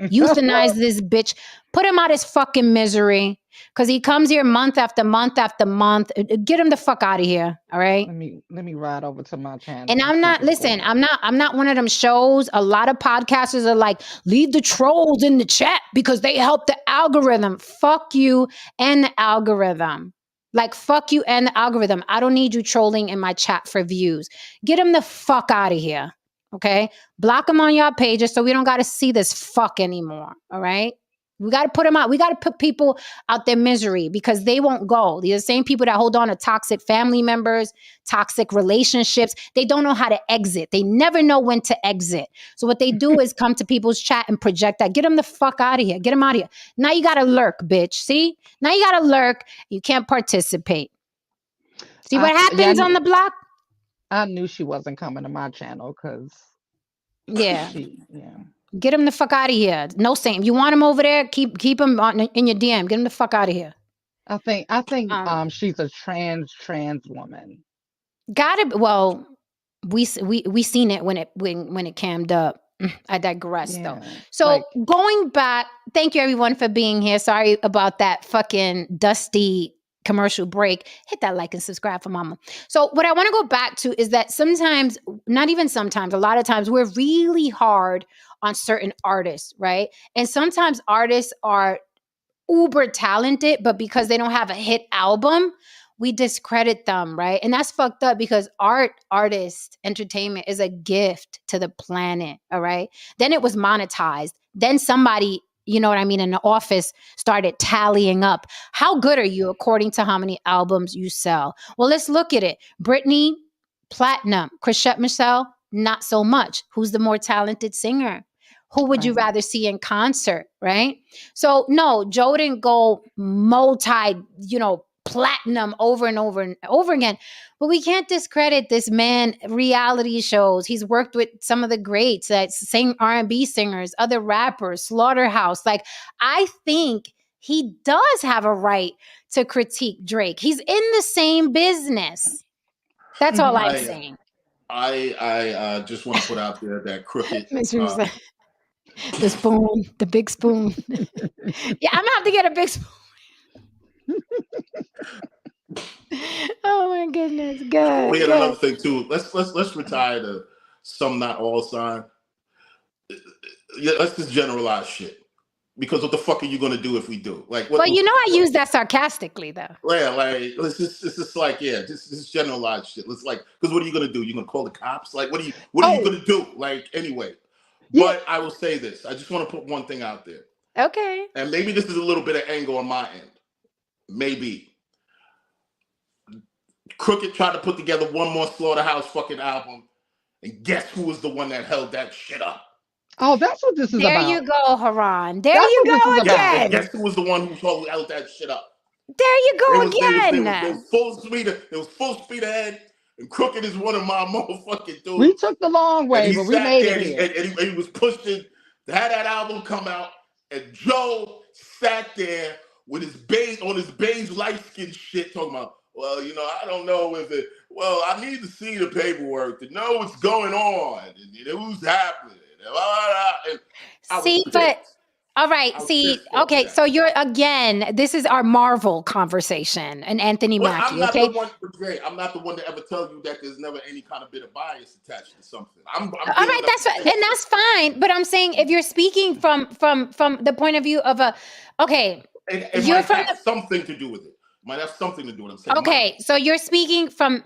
Euthanize this bitch. Put him out his fucking misery. Because he comes here month after month after month. Get him the fuck out of here. All right. Let me ride over to my channel. And I'm not one of them shows. A lot of podcasters are like, leave the trolls in the chat because they help the algorithm. Fuck you and the algorithm. Like, fuck you and the algorithm. I don't need you trolling in my chat for views. Get him the fuck out of here. Okay. Block him on your pages so we don't got to see this fuck anymore. All right. We got to put them out. We got to put people out their misery because they won't go. These are the same people that hold on to toxic family members, toxic relationships. They don't know how to exit. They never know when to exit. So what they do is come to people's chat and project that. Get them the fuck out of here. Get them out of here. Now you got to lurk, bitch. See? Now you got to lurk. You can't participate. See what happens on the block? I knew she wasn't coming to my channel because Get him the fuck out of here. No Saint. You want him over there? Keep him in your DM. Get him the fuck out of here. I think she's a trans woman. Got it. Well, we seen it when it cammed up. I digress though. So going back, thank you everyone for being here. Sorry about that fucking dusty commercial break. Hit that like and subscribe for Mama. So what I want to go back to is that sometimes, not even sometimes, a lot of times we're really hard on certain artists, right? And sometimes artists are uber talented, but because they don't have a hit album, we discredit them, right? And that's fucked up because entertainment is a gift to the planet, all right? Then it was monetized. Then somebody, you know what I mean, in the office started tallying up. How good are you according to how many albums you sell? Well, let's look at it. Britney, platinum. Chrisette Michele, not so much. Who's the more talented singer? Who would you rather see in concert, right? So no, Joe didn't go platinum over and over and over again. But we can't discredit this man. Reality shows. He's worked with some of the greats that sing R&B singers, other rappers, Slaughterhouse. Like, I think he does have a right to critique Drake. He's in the same business. That's all I'm saying. I just want to put out there that crooked. The spoon, the big spoon. Yeah, I'm gonna have to get a big spoon. Oh my goodness, good. We had another thing too. Let's retire the some not all sign. Yeah, let's just generalize shit. Because what the fuck are you gonna do if we do? Like, what? Well, you know, I use that sarcastically, though. Yeah, like it's just like just generalized shit. It's like, because what are you gonna do? You gonna call the cops? Like, what are you gonna do? Like, anyway. Yeah. But I will say this: I just want to put one thing out there. Okay. And maybe this is a little bit of anger on my end. Maybe Crooked tried to put together one more Slaughterhouse fucking album, and guess who was the one that held that shit up? Oh, that's what this is There about. you go, Haran. There That's you what this go is about. again. Guess who was the one who held that shit up? There you go again. They was full speed. It was full speed ahead, and Crooked is one of my motherfucking dudes. We took the long way, but we made it here. And he was pushing. Had that album come out, and Joe sat there with his beige light skin shit, talking about, well, you know, I don't know if it. Well, I need to see the paperwork to know what's going on and who's happening. And see, but all right. See, okay. So you're again. This is our Marvel conversation, and Anthony Mackie. I'm not Okay. the one, I'm not the one to ever tell you that there's never any kind of bit of bias attached to something. All right, that's fine. But I'm saying if you're speaking from the point of view of a, okay, it might have something to do with it. Might have something to do with it. Okay, so you're speaking from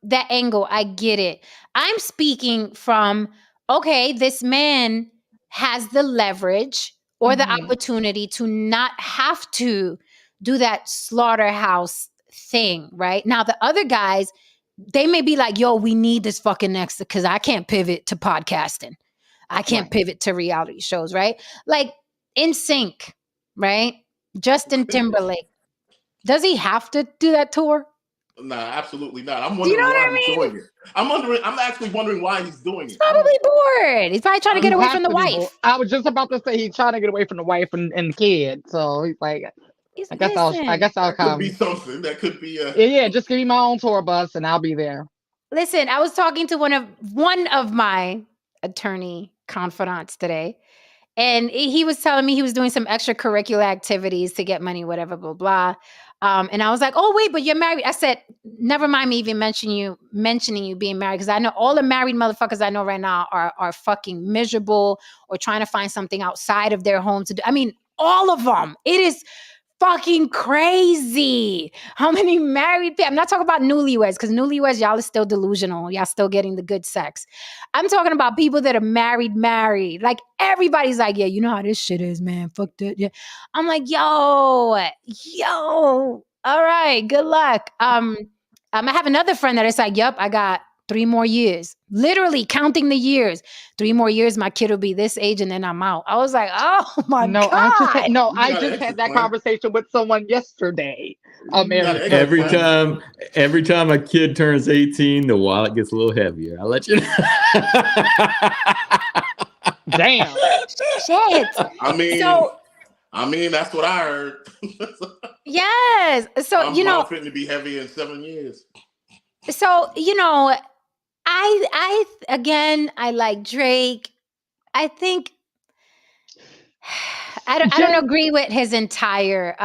that angle. I get it. I'm speaking from, okay, this man has the leverage or the opportunity to not have to do that slaughterhouse thing, right? Now, the other guys, they may be like, yo, we need this fucking next, because I can't pivot to podcasting. I can't pivot to reality shows, right? Like NSYNC, right? Justin Timberlake. Does he have to do that tour? Nah, absolutely not. I'm wondering why he's doing it. I'm actually wondering why he's doing it. He's probably bored. He's probably trying to get away from the wife. I was just about to say he's trying to get away from the wife and kid. So he's like, I guess I'll come. Could be something. That could be Yeah, just give me my own tour bus and I'll be there. Listen, I was talking to one of my attorney confidants today, and he was telling me he was doing some extracurricular activities to get money, whatever, blah, blah. And I was like, oh, wait, but you're married. I said, never mind me even mentioning you being married, because I know all the married motherfuckers I know right now are fucking miserable or trying to find something outside of their home to do. I mean, all of them. It is fucking crazy how many married people. I'm not talking about newlyweds, because newlyweds, y'all are still delusional. Y'all still getting the good sex. I'm talking about people that are married. Like everybody's like, yeah, you know how this shit is, man. Fuck that. Yeah. I'm like, yo, all right, good luck. I have another friend that is like, yep, I got 3 more years, literally counting the years. 3 more years, my kid will be this age, and then I'm out. I was like, oh my God. I just had that conversation with someone yesterday. Every time a kid turns 18, the wallet gets a little heavier. I'll let you know. Damn. Shit. I mean, that's what I heard. Yes. So, I'm fitting to be heavy in 7 years. So, I like Drake. I think I don't agree with his entire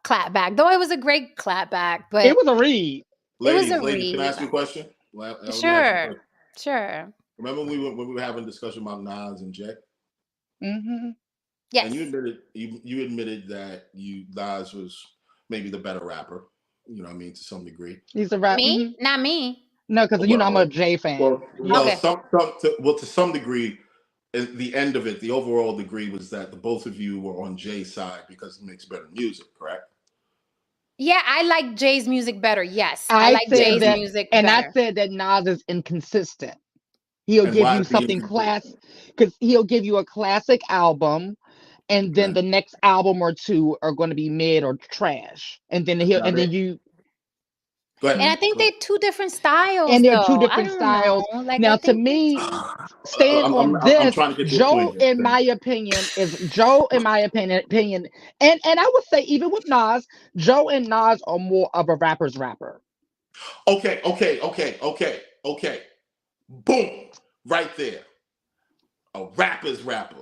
clapback, though it was a great clapback, but it was a read. Ladies, can I ask you a question? Sure. Remember when we were having a discussion about Nas and Jay? Mm-hmm. Yes. And you admitted that Nas was maybe the better rapper. You know what I mean, to some degree. He's a rapper. Me? Not me. No, because I'm a Jay fan. To some degree, at the end of it, the overall degree was that the both of you were on Jay's side because he makes better music, correct? Yeah, I like Jay's music better. Yes, I like Jay's music better. And I said that Nas is inconsistent. He'll give you something classic, because he'll give you a classic album, and then the next album or two are going to be mid or trash, and then And I think they're two different styles. And they're two different styles. Like, now, to me, staying on this, Joe, in my opinion, and I would say even with Nas, Joe and Nas are more of a rapper's rapper. Okay. Boom. Right there. A rapper's rapper.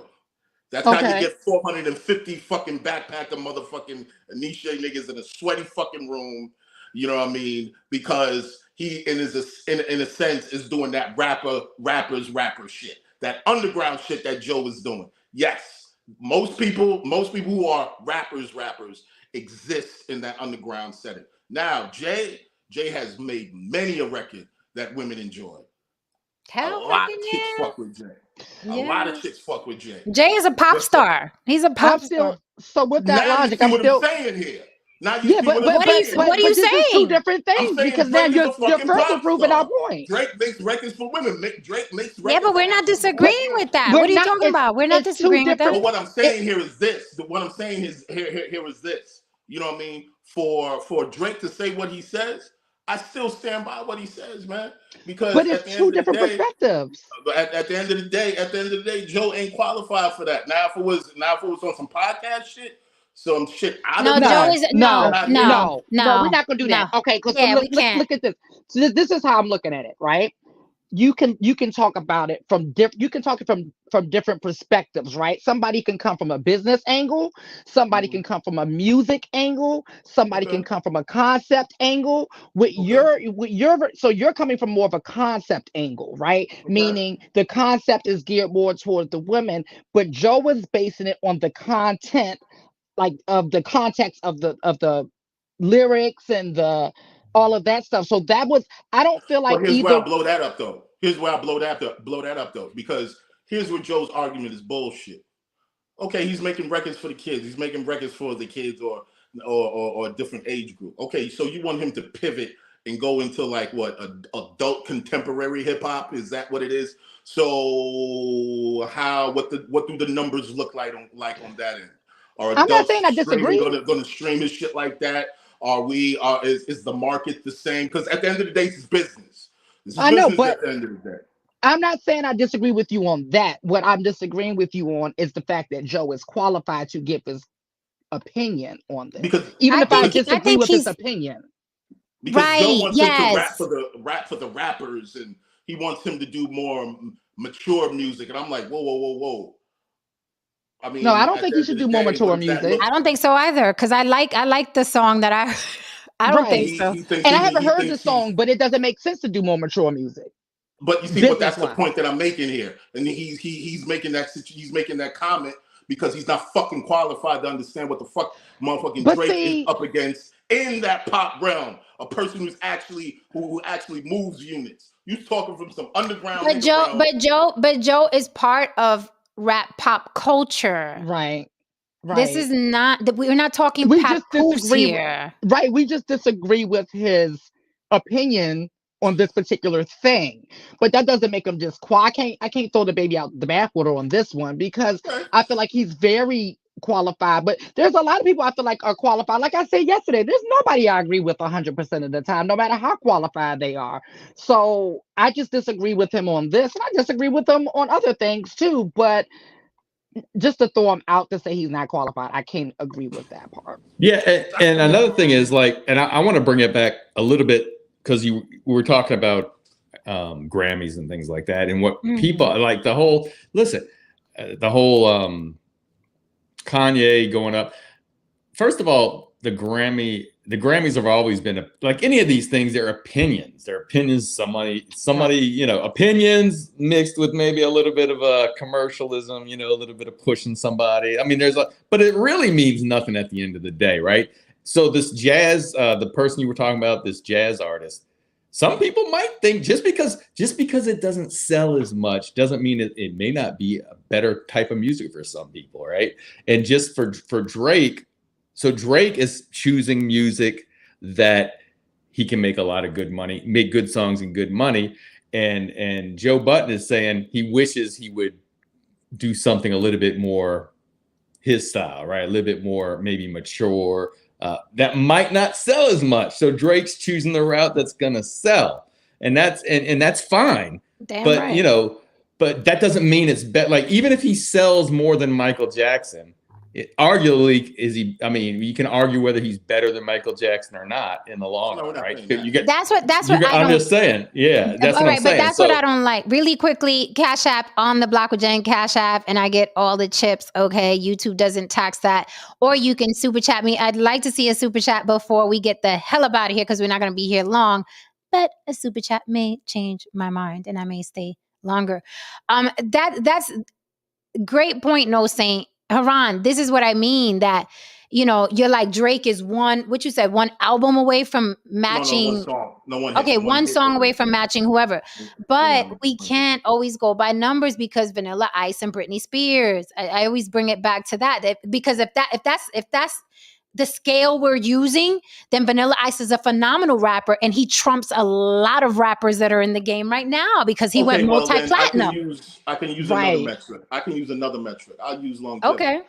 That's how you get 450 fucking backpacker motherfucking Anisha niggas in a sweaty fucking room. You know what I mean? Because he, in a sense, is doing that rapper shit. That underground shit that Joe is doing. Yes, Most people who are rappers exist in that underground setting. Now, Jay has made many a record that women enjoy. A lot of chicks fuck with Jay. A lot of chicks fuck with Jay. Jay is a pop star. He's a pop star. So with that Now logic, you see I'm what still. I'm saying here. Now you Yeah, see but what I'm saying. What are you this is two saying? different I'm things saying because now Drake is you're a fucking further pop proving our star. point. Drake makes records for women. Drake makes records. Yeah, but we're not disagreeing with that. What are you talking about? We're not It's two disagreeing with that. different. But what I'm saying here is this. What I'm saying is here is this. You know what I mean? For Drake to say what he says, I still stand by what he says, man. Because But at it's the end two of the different day, perspectives. at the end of the day, Joe ain't qualified for that. Now if it was on some podcast shit, some shit out No, of Joe that, is no. We're not gonna do that. Okay, because Yeah, we let's can't. look at this. So this is how I'm looking at it, right? You can talk about it from different perspectives, right? Somebody can come from a business angle, somebody can come from a music angle, somebody can come from a concept angle. So you're coming from more of a concept angle, right? Meaning the concept is geared more towards the women, but Joe is basing it on the content, like of the context of the lyrics and the all of that stuff. So that was, I don't feel like But here's where either. I blow that up though. Because here's where Joe's argument is bullshit. Okay, he's making records for the kids. He's making records for the kids or a different age group. Okay, so you want him to pivot and go into like what, adult contemporary hip hop? Is that what it is? So what do the numbers look like on that end? Are I'm not adults saying I streaming disagree. gonna stream and shit like that? Is the market the same? Because at the end of the day, it's business. This is I know, business but at the end of the day. I'm not saying I disagree with you on that. What I'm disagreeing with you on is the fact that Joe is qualified to give his opinion on this, Because even if I I disagree think with his he's opinion. Joe right. wants him to rap Yes. rap for the rappers, and he wants him to do more mature music. And I'm like, whoa. I mean, No, I don't at think the he end of should the do more day, mature what does that music. look I don't like? think so either. Because I like the song that I don't think Right. so. He thinks And I he haven't heard the thinks song, but it doesn't make sense to do more mature music. But you see, but that's the Business-wise. point that I'm making here, and he's making that comment because he's not fucking qualified to understand what the fuck motherfucking But Drake is see, up against in that pop realm. A person who actually moves units. You talking from some underground But nigga realm. But Joe is part of rap pop culture. right. This is not that we're not talking We just papoose disagree here. right, we just disagree with his opinion on this particular thing, but that doesn't make him I can't throw the baby out the bathwater on this one because Okay. I feel like he's very qualified. But there's a lot of people I feel like are qualified. Like I said yesterday, there's nobody I agree with 100% of the time, no matter how qualified they are. So I just disagree with him on this, and I disagree with him on other things too. But just to throw him out to say he's not qualified, I can't agree with that part. Yeah, and another thing is like, and I want to bring it back a little bit because we were talking about Grammys and things like that, and what people like the whole Kanye going up. First of all, the Grammys have always been like any of these things. They're opinions. Somebody, opinions mixed with maybe a little bit of a commercialism. A little bit of pushing somebody. I mean, but it really means nothing at the end of the day, right? So this jazz, the person you were talking about, this jazz artist. Some people might think just because it doesn't sell as much doesn't mean it may not be a better type of music for some people, right? And just for Drake. So Drake is choosing music that he can make a lot of good money, make good songs and good money. And Joe Budden is saying he wishes he would do something a little bit more his style, right? A little bit more maybe mature, that might not sell as much. So Drake's choosing the route that's gonna sell. And that's fine. Damn but right. but that doesn't mean it's better. Like even if he sells more than Michael Jackson, arguably is he? I mean, you can argue whether he's better than Michael Jackson or not in the long run, right? That's what I'm just saying. Yeah, that's all what right, I'm saying. but that's what I don't like. Really quickly, Cash App on the Block with Jen Cash App, and I get all the chips. Okay, YouTube doesn't tax that, or you can super chat me. I'd like to see a super chat before we get the hell up out of here because we're not going to be here long. But a super chat may change my mind, and I may stay longer. That's great point. No Saint. Haran, this is what I mean, that, you know, you're like, Drake is one album away from matching. One song. No, one hit. Okay, one hit song away from matching whoever. But Yeah. we can't always go by numbers, because Vanilla Ice and Britney Spears. I always bring it back to that, because if that's the scale we're using, then Vanilla Ice is a phenomenal rapper, and he trumps a lot of rappers that are in the game right now, because he went multi-platinum. I can use Right. another metric. I'll use longevity. Okay.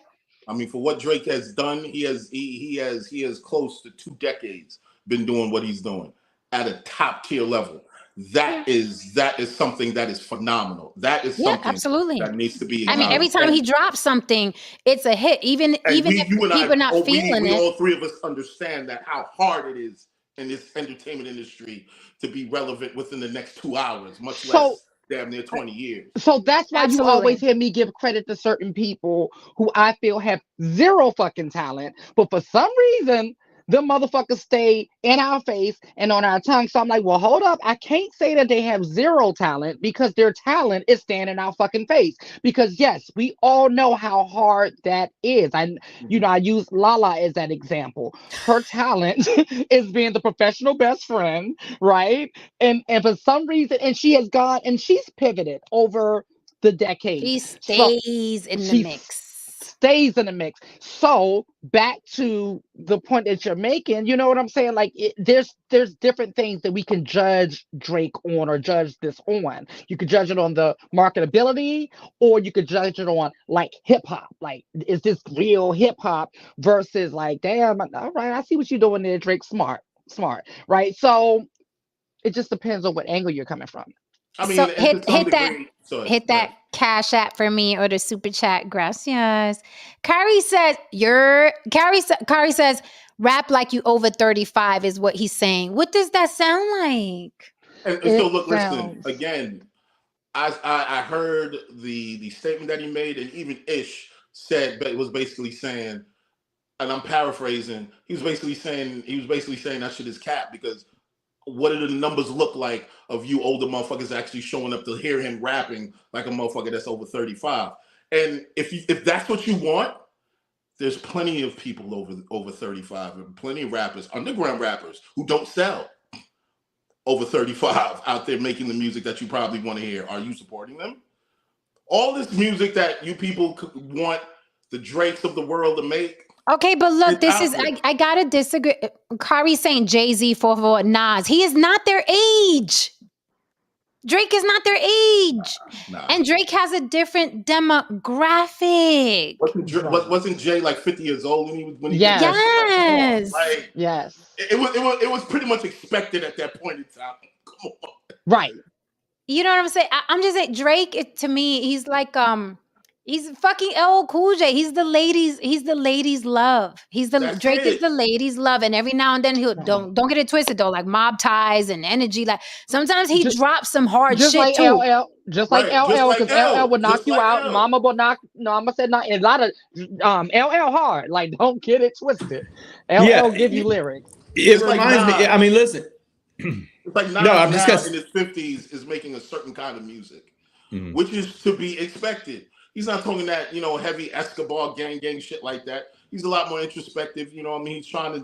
I mean, for what Drake has done, he has close to 2 decades been doing what he's doing at a top tier level. That is something that is phenomenal. That is something absolutely. that needs to be. I mean, every time he drops something, it's a hit. Even if people are not feeling it. All three of us understand that how hard it is in this entertainment industry to be relevant within the next 2 hours, much less damn near 20 years. So that's why you always hear me give credit to certain people who I feel have zero fucking talent, but for some reason, them motherfuckers stay in our face and on our tongue. So I'm like, well, hold up. I can't say that they have zero talent, because their talent is staying in our fucking face. Because yes, we all know how hard that is. I use Lala as that example. Her talent is being the professional best friend, right? And for some reason, and she has gone and she's pivoted over the decades. She stays in the mix. Stays in the mix. So back to the point that you're making, you know what I'm saying? Like, there's different things that we can judge Drake on, or judge this on. You could judge it on the marketability, or you could judge it on like hip hop. Like, is this real hip hop versus like, damn, all right, I see what you're doing there, Drake. Smart, right? So it just depends on what angle you're coming from. I mean, so hit that Cash App for me, or the super chat. Gracias. Kari says rap like you over 35 is what he's saying. What does that sound like? And so look, listen again. I heard the statement that he made, and even Ish said, but it was basically saying, and I'm paraphrasing. He was basically saying that shit is cap, because what do the numbers look like of you older motherfuckers actually showing up to hear him rapping like a motherfucker that's over 35? And if that's what you want, there's plenty of people over 35, and plenty of rappers, underground rappers, who don't sell, over 35 out there making the music that you probably want to hear. Are you supporting them? All this music that you people want the Drakes of the world to make. Okay, but look, I gotta disagree. Kari's saying Jay-Z for Nas. He is not their age. Drake is not their age. Nah. And Drake has a different demographic. Wasn't Jay like 50 years old when he Yes. Like, yes. It was pretty much expected at that point in time. Come on. Right. You know what I'm saying? I'm just saying, Drake, to me, he's like he's fucking LL Cool J. He's the ladies' love. Drake is the ladies' love. And every now and then don't get it twisted though, like Mob Ties and Energy. Like sometimes he drops some hard shit like too. LL, just like LL, because LL would knock you out. LL. Mama would knock. No, I'm gonna say not. A lot of LL hard. Like, don't get it twisted. LL give you lyrics. It reminds me. I mean, listen. It's like I'm just in his 50s is making a certain kind of music, which is to be expected. He's not talking that, heavy Escobar gang shit like that. He's a lot more introspective. You know what I mean? He's trying to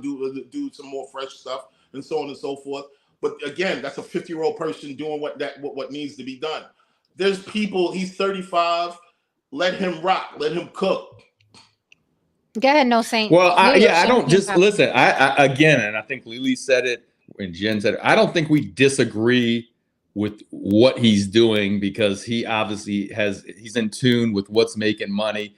do some more fresh stuff and so on and so forth. But again, that's a 50-year-old person doing what needs to be done. There's people, he's 35. Let him rock. Let him cook. Go ahead, No Saint. Well, I don't just listen. I again, and I think Lily said it and Jen said it. I don't think we disagree with what he's doing, because he obviously he's in tune with what's making money.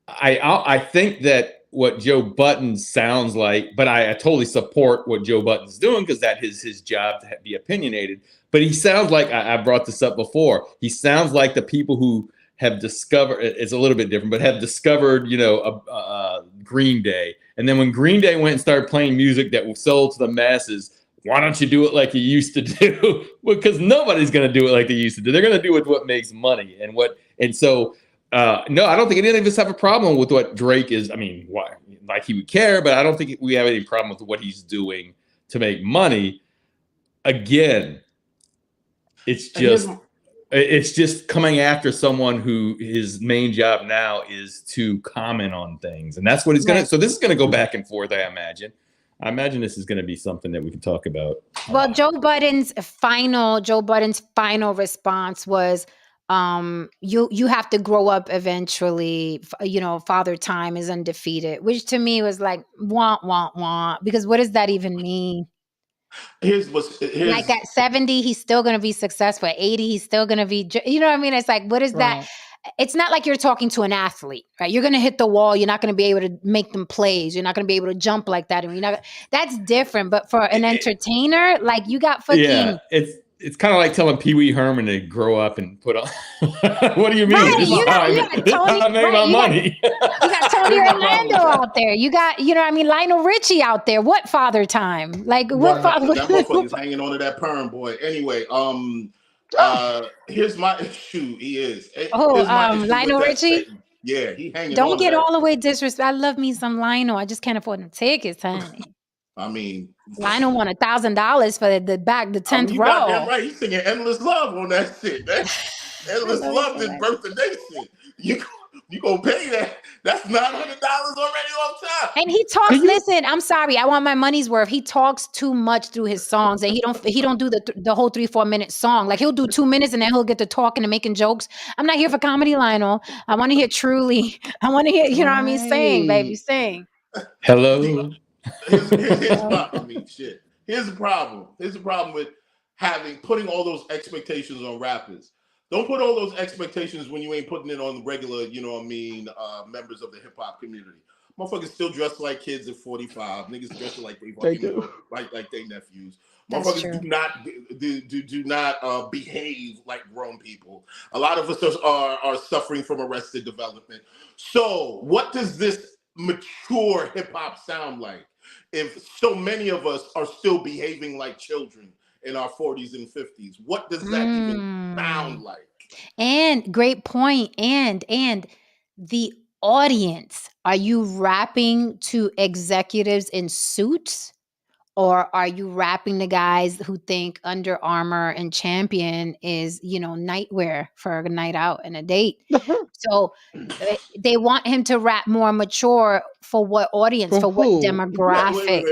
I think that what Joe Budden sounds like, but I totally support what Joe Budden's doing, because that is his job to be opinionated. But he sounds like, I brought this up before, he sounds like the people who have discovered, it's a little bit different, but have discovered, Green Day. And then when Green Day went and started playing music that was sold to the masses, why don't you do it like you used to do? Because nobody's going to do it like they used to do. They're going to do it what makes money. And so, no, I don't think any of us have a problem with what Drake is. I mean, why? Like, he would care, but I don't think we have any problem with what he's doing to make money. Again, it's just it's just coming after someone who his main job now is to comment on things, and that's what he's gonna. So this is gonna go back and forth. I imagine this is gonna be something that we can talk about. Well, Joe Budden's final response was, you have to grow up eventually. Father Time is undefeated, which to me was like wah, because what does that even mean? Like at 70, he's still going to be successful. At 80, he's still going to be, you know what I mean? It's like, what is that? It's not like you're talking to an athlete, right? You're going to hit the wall. You're not going to be able to make them plays. You're not going to be able to jump like that. And that's different. But for an entertainer, like you got fucking. Yeah, it's kind of like telling Pee Wee Herman to grow up and put on. What do you mean? Right, This is how I make my money. You got Tony Orlando out there. You got, Lionel Richie out there. What Father Time? Like what father? That motherfucker's hanging on to that perm, boy. Anyway, here's my issue. He is. Lionel Richie. Yeah, he hanging. Don't get all the way disrespectful. I love me some Lionel. I just can't afford them tickets, honey. I mean, Lionel won $1,000 for the 10th row. Goddamn right, he's singing "Endless Love" on that shit. Endless Love, this birthday shit. You gonna pay that? That's $900 already on top. And he talks. Listen, I'm sorry. I want my money's worth. He talks too much through his songs, and he don't do the whole 3-4 minute song. Like he'll do 2 minutes, and then he'll get to talking and making jokes. I'm not here for comedy, Lionel. I want to hear truly. I want to hear. You know what I mean? Sing, baby, sing. Hello. Here's the problem. Here's the problem with putting all those expectations on rappers. Don't put all those expectations when you ain't putting it on the regular, members of the hip hop community. Motherfuckers still dress like kids at 45. Niggas dress like they fucking like they nephews. Motherfuckers do not behave like grown people. A lot of us are suffering from arrested development. So what does this mature hip hop sound like if so many of us are still behaving like children in our 40s and 50s? What does that even sound like? And great point. And the audience, are you rapping to executives in suits, or are you rapping to guys who think Under Armour and Champion is, nightwear for a night out and a date? So they want him to rap more mature for what audience, for what demographic,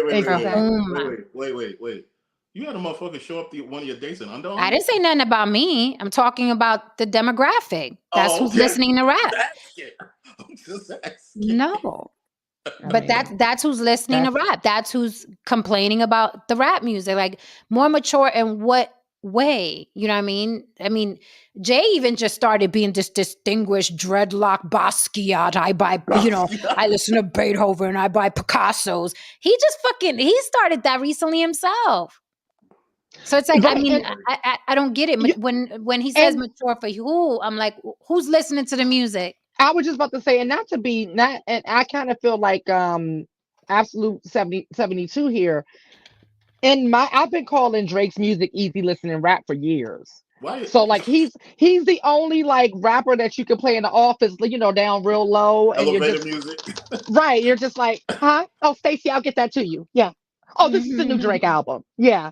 Wait. You had a motherfucker show up to one of your dates in Under Armour? I didn't say nothing about me. I'm talking about the demographic. That's who's listening to rap. I'm just asking. No. But that's who's listening to rap. That's who's complaining about the rap music. Like more mature in what way? You know what I mean? I mean, Jay even just started being this distinguished dreadlock Basquiat. I listen to Beethoven. I buy Picasso's. He started that recently himself. So it's like, I don't get it. When he says mature for who, I'm like, who's listening to the music? I was just about to say, and I kind of feel like Absolute 72 here. I've been calling Drake's music easy listening rap for years. Why? So like he's the only like rapper that you can play in the office, down real low, and elevator music. Right, you're just like, huh? Oh, Stacey, I'll get that to you. Yeah. Oh, this is the new Drake album. Yeah.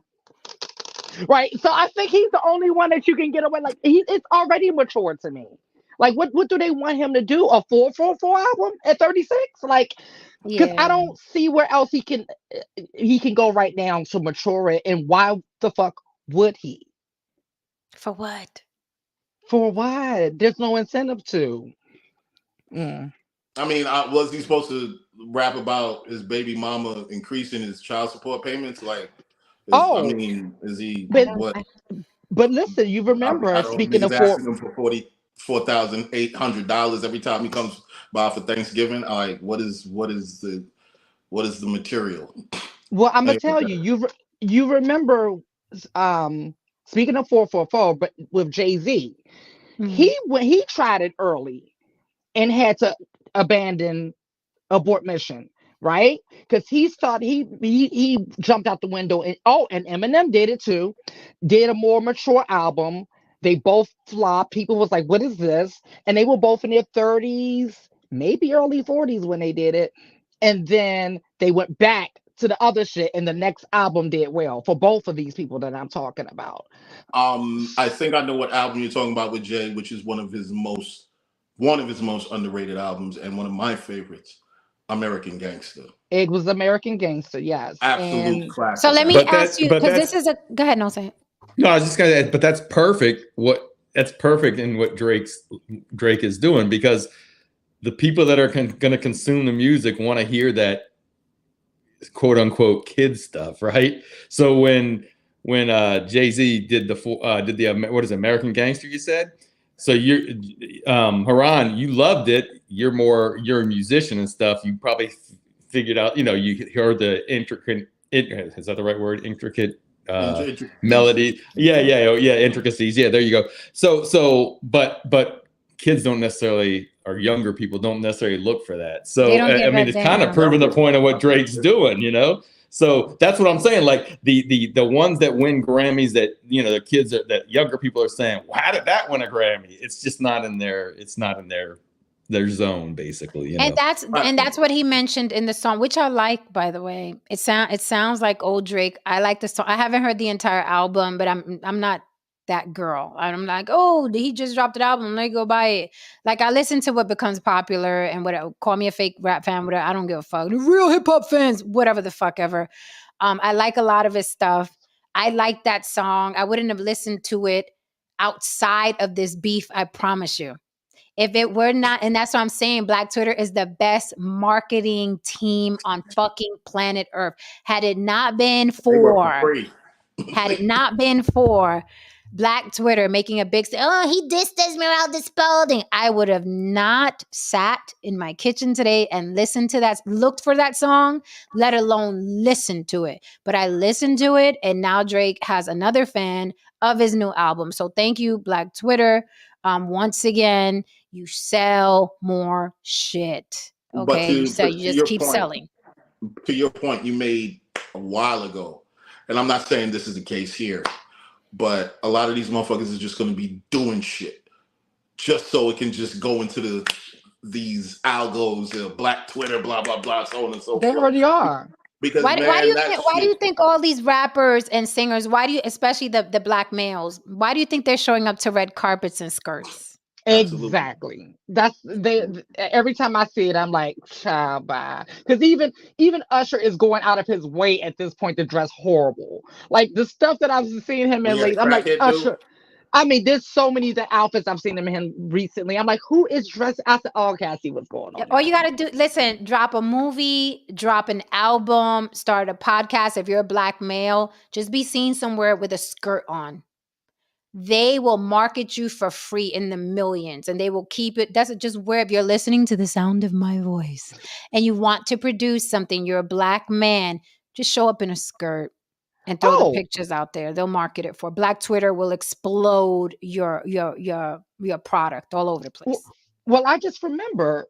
Right. So I think he's the only one that you can get away. Like it's already mature to me. Like what do they want him to do? A 444 album at 36? Like, because I don't see where else he can go right now to mature it. And why the fuck would he? For what? For what? There's no incentive to. I mean, was he supposed to rap about his baby mama increasing his child support payments? Like, is he what? But listen, you remember speaking of asking him for $44,800 every time he comes by for Thanksgiving. Like, what is the material? Well, I'm gonna tell you. You remember speaking of 444, but with Jay-Z, he tried it early and had to abort mission, right? Because he thought he jumped out the window, and Eminem did it too. Did a more mature album. They both flopped. People was like, what is this? And they were both in their 30s, maybe early 40s when they did it. And then they went back to the other shit, and the next album did well for both of these people that I'm talking about. I think I know what album you're talking about with Jay, which is one of his most underrated albums and one of my favorites, American Gangster. It was American Gangster, yes. Absolute And classic. So let me But ask that, you, but because this that's is a go ahead, no say it. no. I was just gonna add, but that's perfect. That's perfect in what Drake is doing, because the people that are going to consume the music want to hear that quote unquote kid stuff, right? So when Jay-Z did the what is it, American Gangster, you said? So you're Haran, you loved it. You're a musician and stuff. You probably figured out, you heard the intricate, is that the right word? Intricate melody. Yeah, intricacies. Yeah, there you go. So but kids don't necessarily, or younger people don't necessarily look for that. So They don't I give mean, a it's kind of damn. proving the point of what Drake's doing, So that's what I'm saying. Like the ones that win Grammys, that the kids that younger people are saying, well, how did that win a Grammy? It's just not in their zone, basically. And that's what he mentioned in the song, which I like, by the way. It sounds like old Drake. I like the song. I haven't heard the entire album, but I'm not that girl. I'm like, oh, he just dropped an album, let me go buy it. Like, I listen to what becomes popular and whatever. Call me a fake rap fan, whatever. I don't give a fuck. The real hip hop fans, whatever the fuck ever. I like a lot of his stuff. I like that song. I wouldn't have listened to it outside of this beef, I promise you. If it were not, and that's what I'm saying, Black Twitter is the best marketing team on fucking planet Earth. Had it not been for Black Twitter making a big, he dissed Esmeralda Spalding, I would have not sat in my kitchen today and looked for that song, let alone listened to it. But I listened to it, and now Drake has another fan of his new album. So thank you, Black Twitter. Once again, you sell more shit. Okay, you just keep selling. To your point you made a while ago, and I'm not saying this is the case here, but a lot of these motherfuckers are just going to be doing shit just so it can just go into these algos, Black Twitter, blah blah blah, so on and so forth. They already are. Because why do you think all these rappers and singers, especially the black males, why do you think they're showing up to red carpets and skirts? Exactly. Every time I see it, I'm like, child, bye. Because even Usher is going out of his way at this point to dress horrible. Like the stuff that I've seen him in lately, I'm like, Usher. I mean, there's so many the outfits I've seen him in recently. I'm like, who is dressed? I said, oh, okay, I see what's going on. All you got to do, listen, drop a movie, drop an album, start a podcast. If you're a black male, just be seen somewhere with a skirt on. They will market you for free in the millions, and they will keep it. That's just where, if you're listening to the sound of my voice and you want to produce something, you're a black man, just show up in a skirt and throw the pictures out there. They'll market it for. Black Twitter will explode your product all over the place. Well, I just remember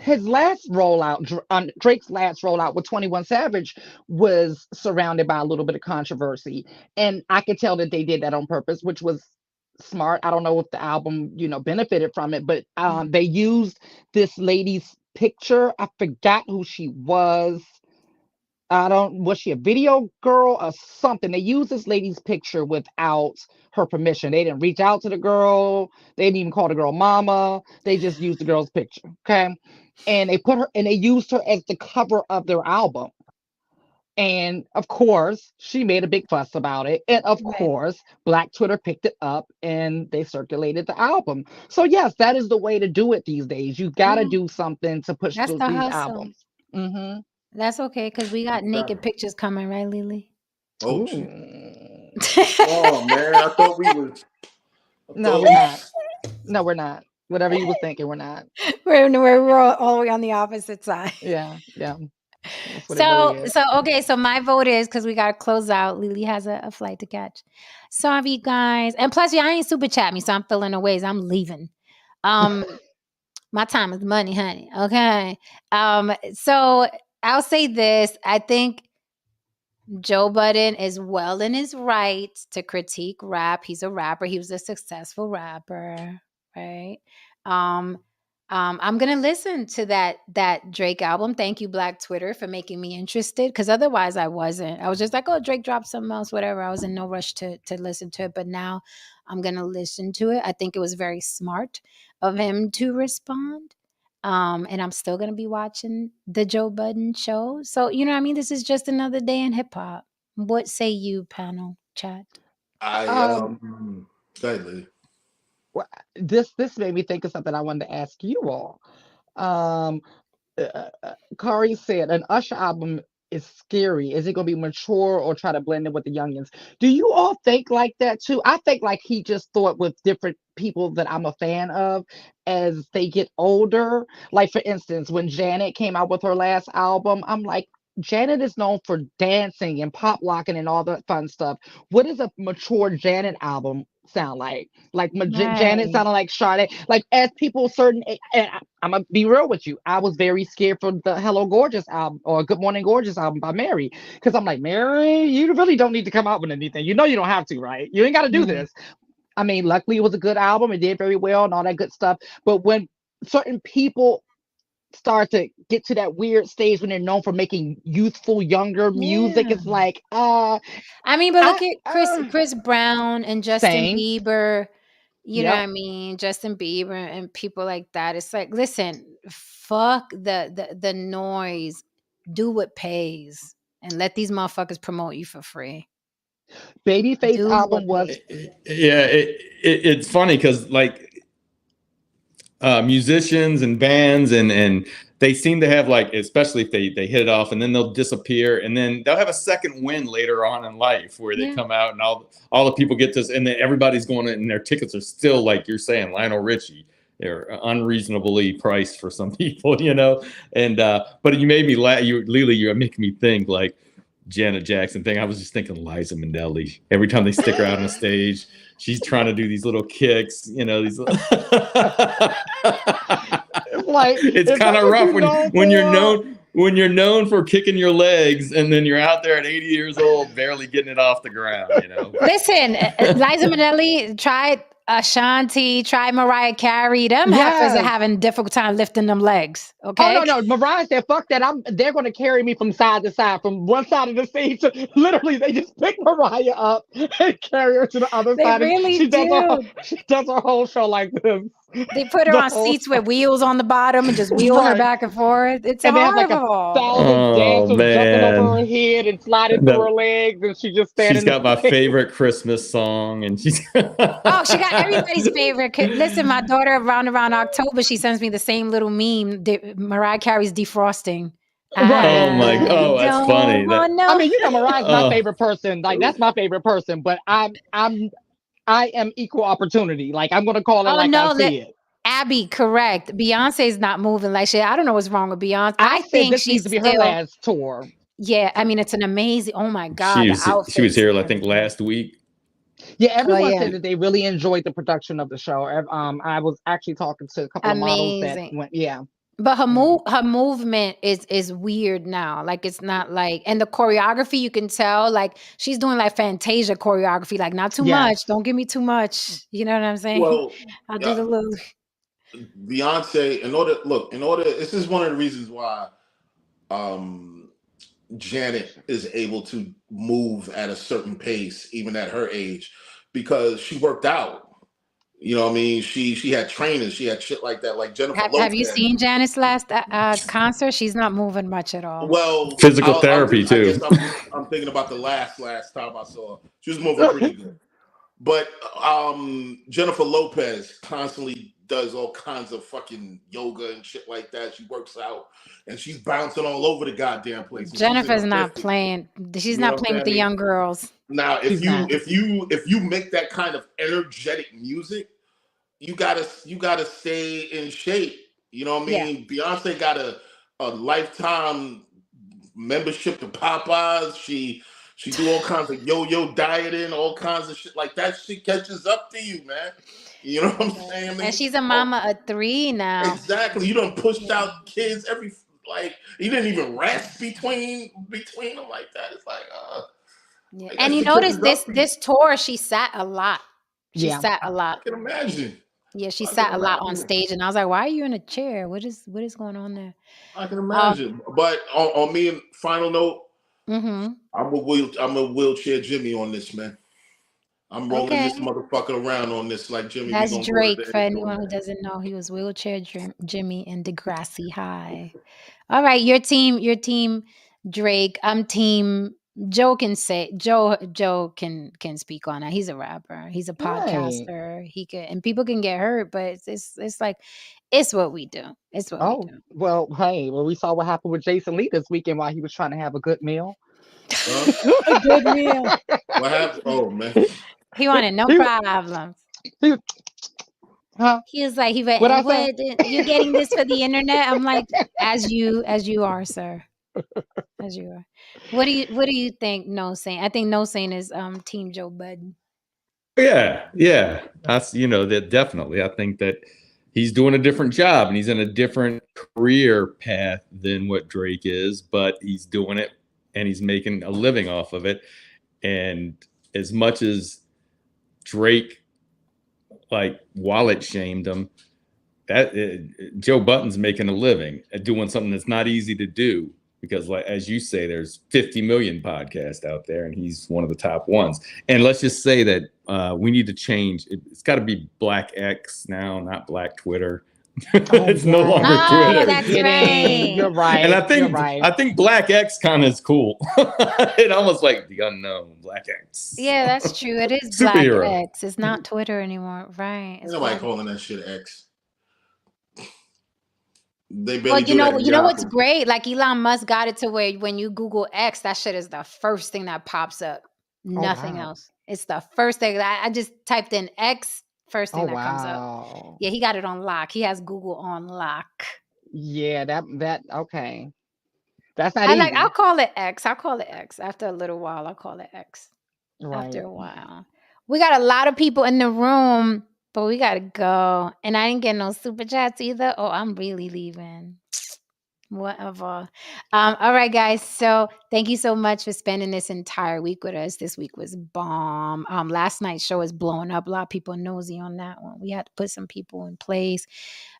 his last rollout, Drake's last rollout with 21 Savage, was surrounded by a little bit of controversy. And I could tell that they did that on purpose, which was smart. I don't know if the album, benefited from it, but they used this lady's picture. I forgot who she was. Was she a video girl or something? They used this lady's picture without her permission. They didn't reach out to the girl. They didn't even call the girl mama. They just used the girl's picture. Okay. And they used her as the cover of their album. And of course, she made a big fuss about it. And of course, Black Twitter picked it up and they circulated the album. So yes, that is the way to do it these days. You got to do something to push through these albums. Mm-hmm. That's okay, because we got naked pictures coming, right, Lily? Oh, oh man, I thought we were. No, we're not. No, we're not. Whatever you were thinking, we're not. We're all the way on the opposite side. Yeah. So my vote is, because we got to close out. Lily has a flight to catch. Sorry, guys. And plus, I ain't super chat me, so I'm feeling the ways. I'm leaving. My time is money, honey. Okay. So I'll say this. I think Joe Budden is well in his right to critique rap. He's a rapper. He was a successful rapper, right? I'm gonna listen to that Drake album. Thank you, Black Twitter, for making me interested. Because otherwise, I wasn't. I was just like, oh, Drake dropped something else, whatever. I was in no rush to listen to it. But now I'm gonna listen to it. I think it was very smart of him to respond. And I'm still gonna be watching the Joe Budden show. So you know, what I mean, this is just another day in hip hop. What say you, panel chat? I Um, go ahead, Lily. wha- this made me think of something I wanted to ask you all. Um, Kari said an Usher album is scary. Is it going to be mature or try to blend in with the youngins? Do you all think like that too? I think like he just thought with different people that I'm a fan of as they get older. Like for instance, when Janet came out with her last album, I'm like, Janet is known for dancing and pop locking and all that fun stuff. What does a mature Janet album sound like? Like Janet Right. sounded like Sade. Like as people certain, and I'm gonna be real with you. I was very scared for the Hello Gorgeous album or Good Morning Gorgeous album by Mary because I'm like, Mary, you really don't need to come out with anything. You know you don't have to, right? You ain't got to do Mm. this. I mean, luckily it was a good album. It did very well and all that good stuff. But when certain people start to get to that weird stage when they're known for making youthful, younger music, Yeah. it's like, I mean, but look I, at Chris Brown and Justin same. Bieber. You know what Yep. I mean? Justin Bieber and people like that. It's like, listen, fuck the noise. Do what pays and let these motherfuckers promote you for free. Babyface Do what album was pays. Yeah, it's funny because like musicians and bands and they seem to have like, especially if they hit it off and then they'll disappear and then they'll have a second win later on in life where they Yeah. come out and all the people get this and then everybody's going and their tickets are still like you're saying Lionel Richie. They're unreasonably priced for some people, you know. And but you made me laugh. Lily, you're making me think like Janet Jackson thing. I was just thinking Liza Minnelli. Every time they stick her out on a stage, she's trying to do these little kicks, you know. These. like It's if kind that's of what rough you know when you're known for kicking your legs and then you're out there at 80 years old barely getting it off the ground, you know. Listen, Liza Minnelli tried Ashanti, tried Mariah Carey. Them heifers are Yes. having a difficult time lifting them legs. Oh Okay. no, Mariah said, "Fuck that! They're going to carry me from side to side, from one side of the stage to literally. They just pick Mariah up and carry her to the other They side, and really she do. does her whole show like this. They put her The on whole seats with wheels on the bottom and just wheel her right, back and forth. It's and they have like horrible. 1,000 Oh dancers jumping over her man. head and sliding through her legs, and she just She's standing got my there. favorite Christmas song and she's Oh, she got everybody's favorite. Listen, my daughter around October, she sends me the same little meme. Mariah Carey's defrosting. Right. Oh my I oh that's don't funny. want I no. mean, you know, Mariah's my Oh favorite person. Like that's my favorite person, but I am equal opportunity. Like I'm gonna call it Oh like I no, see it. Abby, correct. Beyonce's not moving like shit. I don't know what's wrong with Beyonce. I I said think this needs she's to be her still. last tour. Yeah, I mean, it's an amazing. Oh my god, she the was outfits. here I think last week. Yeah, Oh everyone yeah, said that they really enjoyed the production of the show. I was actually talking to a couple of models that amazing. went, yeah. But Mhm. her movement is weird now. Like it's not like, and the choreography you can tell like she's doing like Fantasia choreography, like not too much. Yes. Don't give me too much. You know what I'm saying? Well, I'll do yeah, the little. Beyonce. This is one of the reasons why um, Janet is able to move at a certain pace, even at her age, because she worked out. You know what I mean? She had trainers, she had shit like that, like Jennifer Have you Lopez. seen Janice last concert? She's not moving much at all. Well, Physical therapy I too. guess I'm thinking about the last time I saw her. She was moving pretty good. But Jennifer Lopez constantly does all kinds of fucking yoga and shit like that. She works out and she's bouncing all over the goddamn place. And she's in Jennifer's her not 50s. playing. She's You know not what playing I'm with the saying? young girls. Now, She's not. if you make that kind of energetic music, you gotta stay in shape. You know what I Yeah. mean? Beyonce got a lifetime membership to Popeyes. She do all kinds of yo-yo dieting, all kinds of shit like that. She catches up to you, man. You know what I'm saying? And she's a mama of 3 now. Exactly. You done pushed out kids you didn't even rest between them like that. It's like Yeah. like And that you shit notice catches up to you. this tour, she sat a lot. She Yeah. sat a lot. I can imagine. Yeah, she I can sat a lot on imagine. stage, and I was like, "Why are you in a chair? What is going on there?" I can Um, imagine. But on me, and final note, mm-hmm. I'm a wheelchair Jimmy on this, man. I'm rolling Okay. this motherfucker around on this like Jimmy. We That's gonna go to Drake the for end zone, anyone who man. doesn't know. He was wheelchair Jimmy in Degrassi High. All right, your team Drake. I'm team Joe Joe can speak on that. He's a rapper. He's a Right. podcaster. He can and people can get hurt, but it's like it's what we do. It's what we Oh, do. well, hey, well, we saw what happened with Jason Lee this weekend while he was trying to have a good meal. Huh? A good meal. What happened? Oh man. He wanted no he, problems. he, huh? He was like, he went, What I and say? what you getting this for the internet? I'm like, as you are, sir. As you are. What do you think No Saint? I think No Saint is Team Joe Budden. Yeah. That's that definitely. I think that he's doing a different job and he's in a different career path than what Drake is, but he's doing it and he's making a living off of it. And as much as Drake like wallet shamed him, that Joe Budden's making a living at doing something that's not easy to do because, like as you say, there's 50 million podcasts out there, and he's one of the top ones. And let's just say that we need to change. It's got to be Black X now, not Black Twitter. Oh, It's no longer yes. Oh, Twitter. that's Forgetting. You're right. And right. You're right. I think Black X kind of is cool. It almost like the unknown Black X. Yeah, that's true. It is Black Superhero. X. It's not Twitter anymore, right? Ain't It's nobody Black. calling that shit X. They Well, barely do that in you know what's Yahoo. great? Like Elon Musk got it to where when you Google X, that shit is the first thing that pops up. Oh, Nothing wow. else. It's the first thing. I just typed in X, first Oh, thing that comes up. wow. Yeah, he got it on lock. He has Google on lock. Yeah, okay. That's not I'll easy. call it X. I'll call it X. After a little while, I'll call it X. After Right. a while. We got a lot of people in the room, but we gotta go. And I didn't get no super chats either. Oh, I'm really leaving. Whatever. All right, guys. So thank you so much for spending this entire week with us. This week was bomb. Last night's show is blowing up. A lot of people are nosy on that one. We had to put some people in place.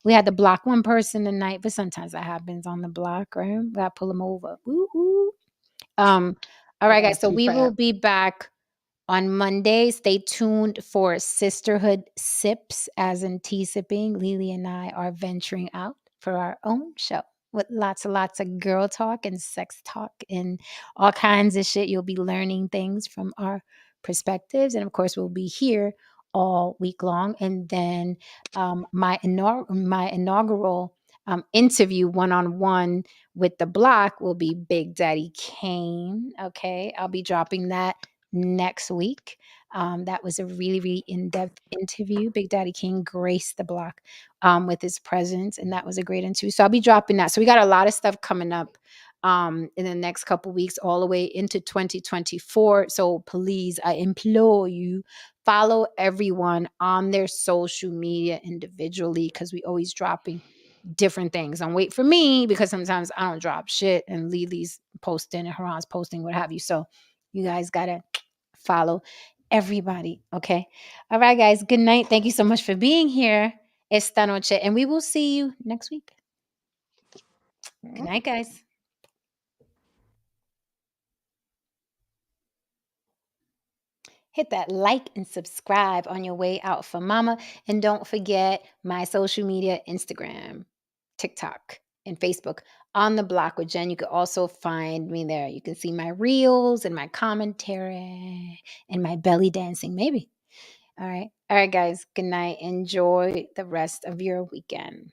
We had to block one person tonight, but sometimes that happens on the block, right? We gotta pull them over. Woo-hoo. All right, guys. So Too we will fat. be back on Monday. Stay tuned for Sisterhood Sips, as in tea sipping. Lily and I are venturing out for our own show with lots and lots of girl talk and sex talk and all kinds of shit. You'll be learning things from our perspectives. And of course, we'll be here all week long. And then my inaugural interview one-on-one with the block will be Big Daddy Kane. Okay. I'll be dropping that next week. That was a really, really in-depth interview. Big Daddy King graced the block with his presence, and that was a great interview. So I'll be dropping that. So we got a lot of stuff coming up in the next couple weeks, all the way into 2024. So please, I implore you, follow everyone on their social media individually because we always dropping different things. And wait for me because sometimes I don't drop shit and Lily's posting and Haran's posting, what have you. So you guys gotta follow everybody. Okay. All right, guys. Good night. Thank you so much for being here. Esta noche. And we will see you next week. Good night, guys. Hit that like and subscribe on your way out for mama. And don't forget my social media, Instagram, TikTok, and Facebook on the block with Jen. You can also find me there. You can see my reels and my commentary and my belly dancing, maybe. All right. All right, guys. Good night. Enjoy the rest of your weekend.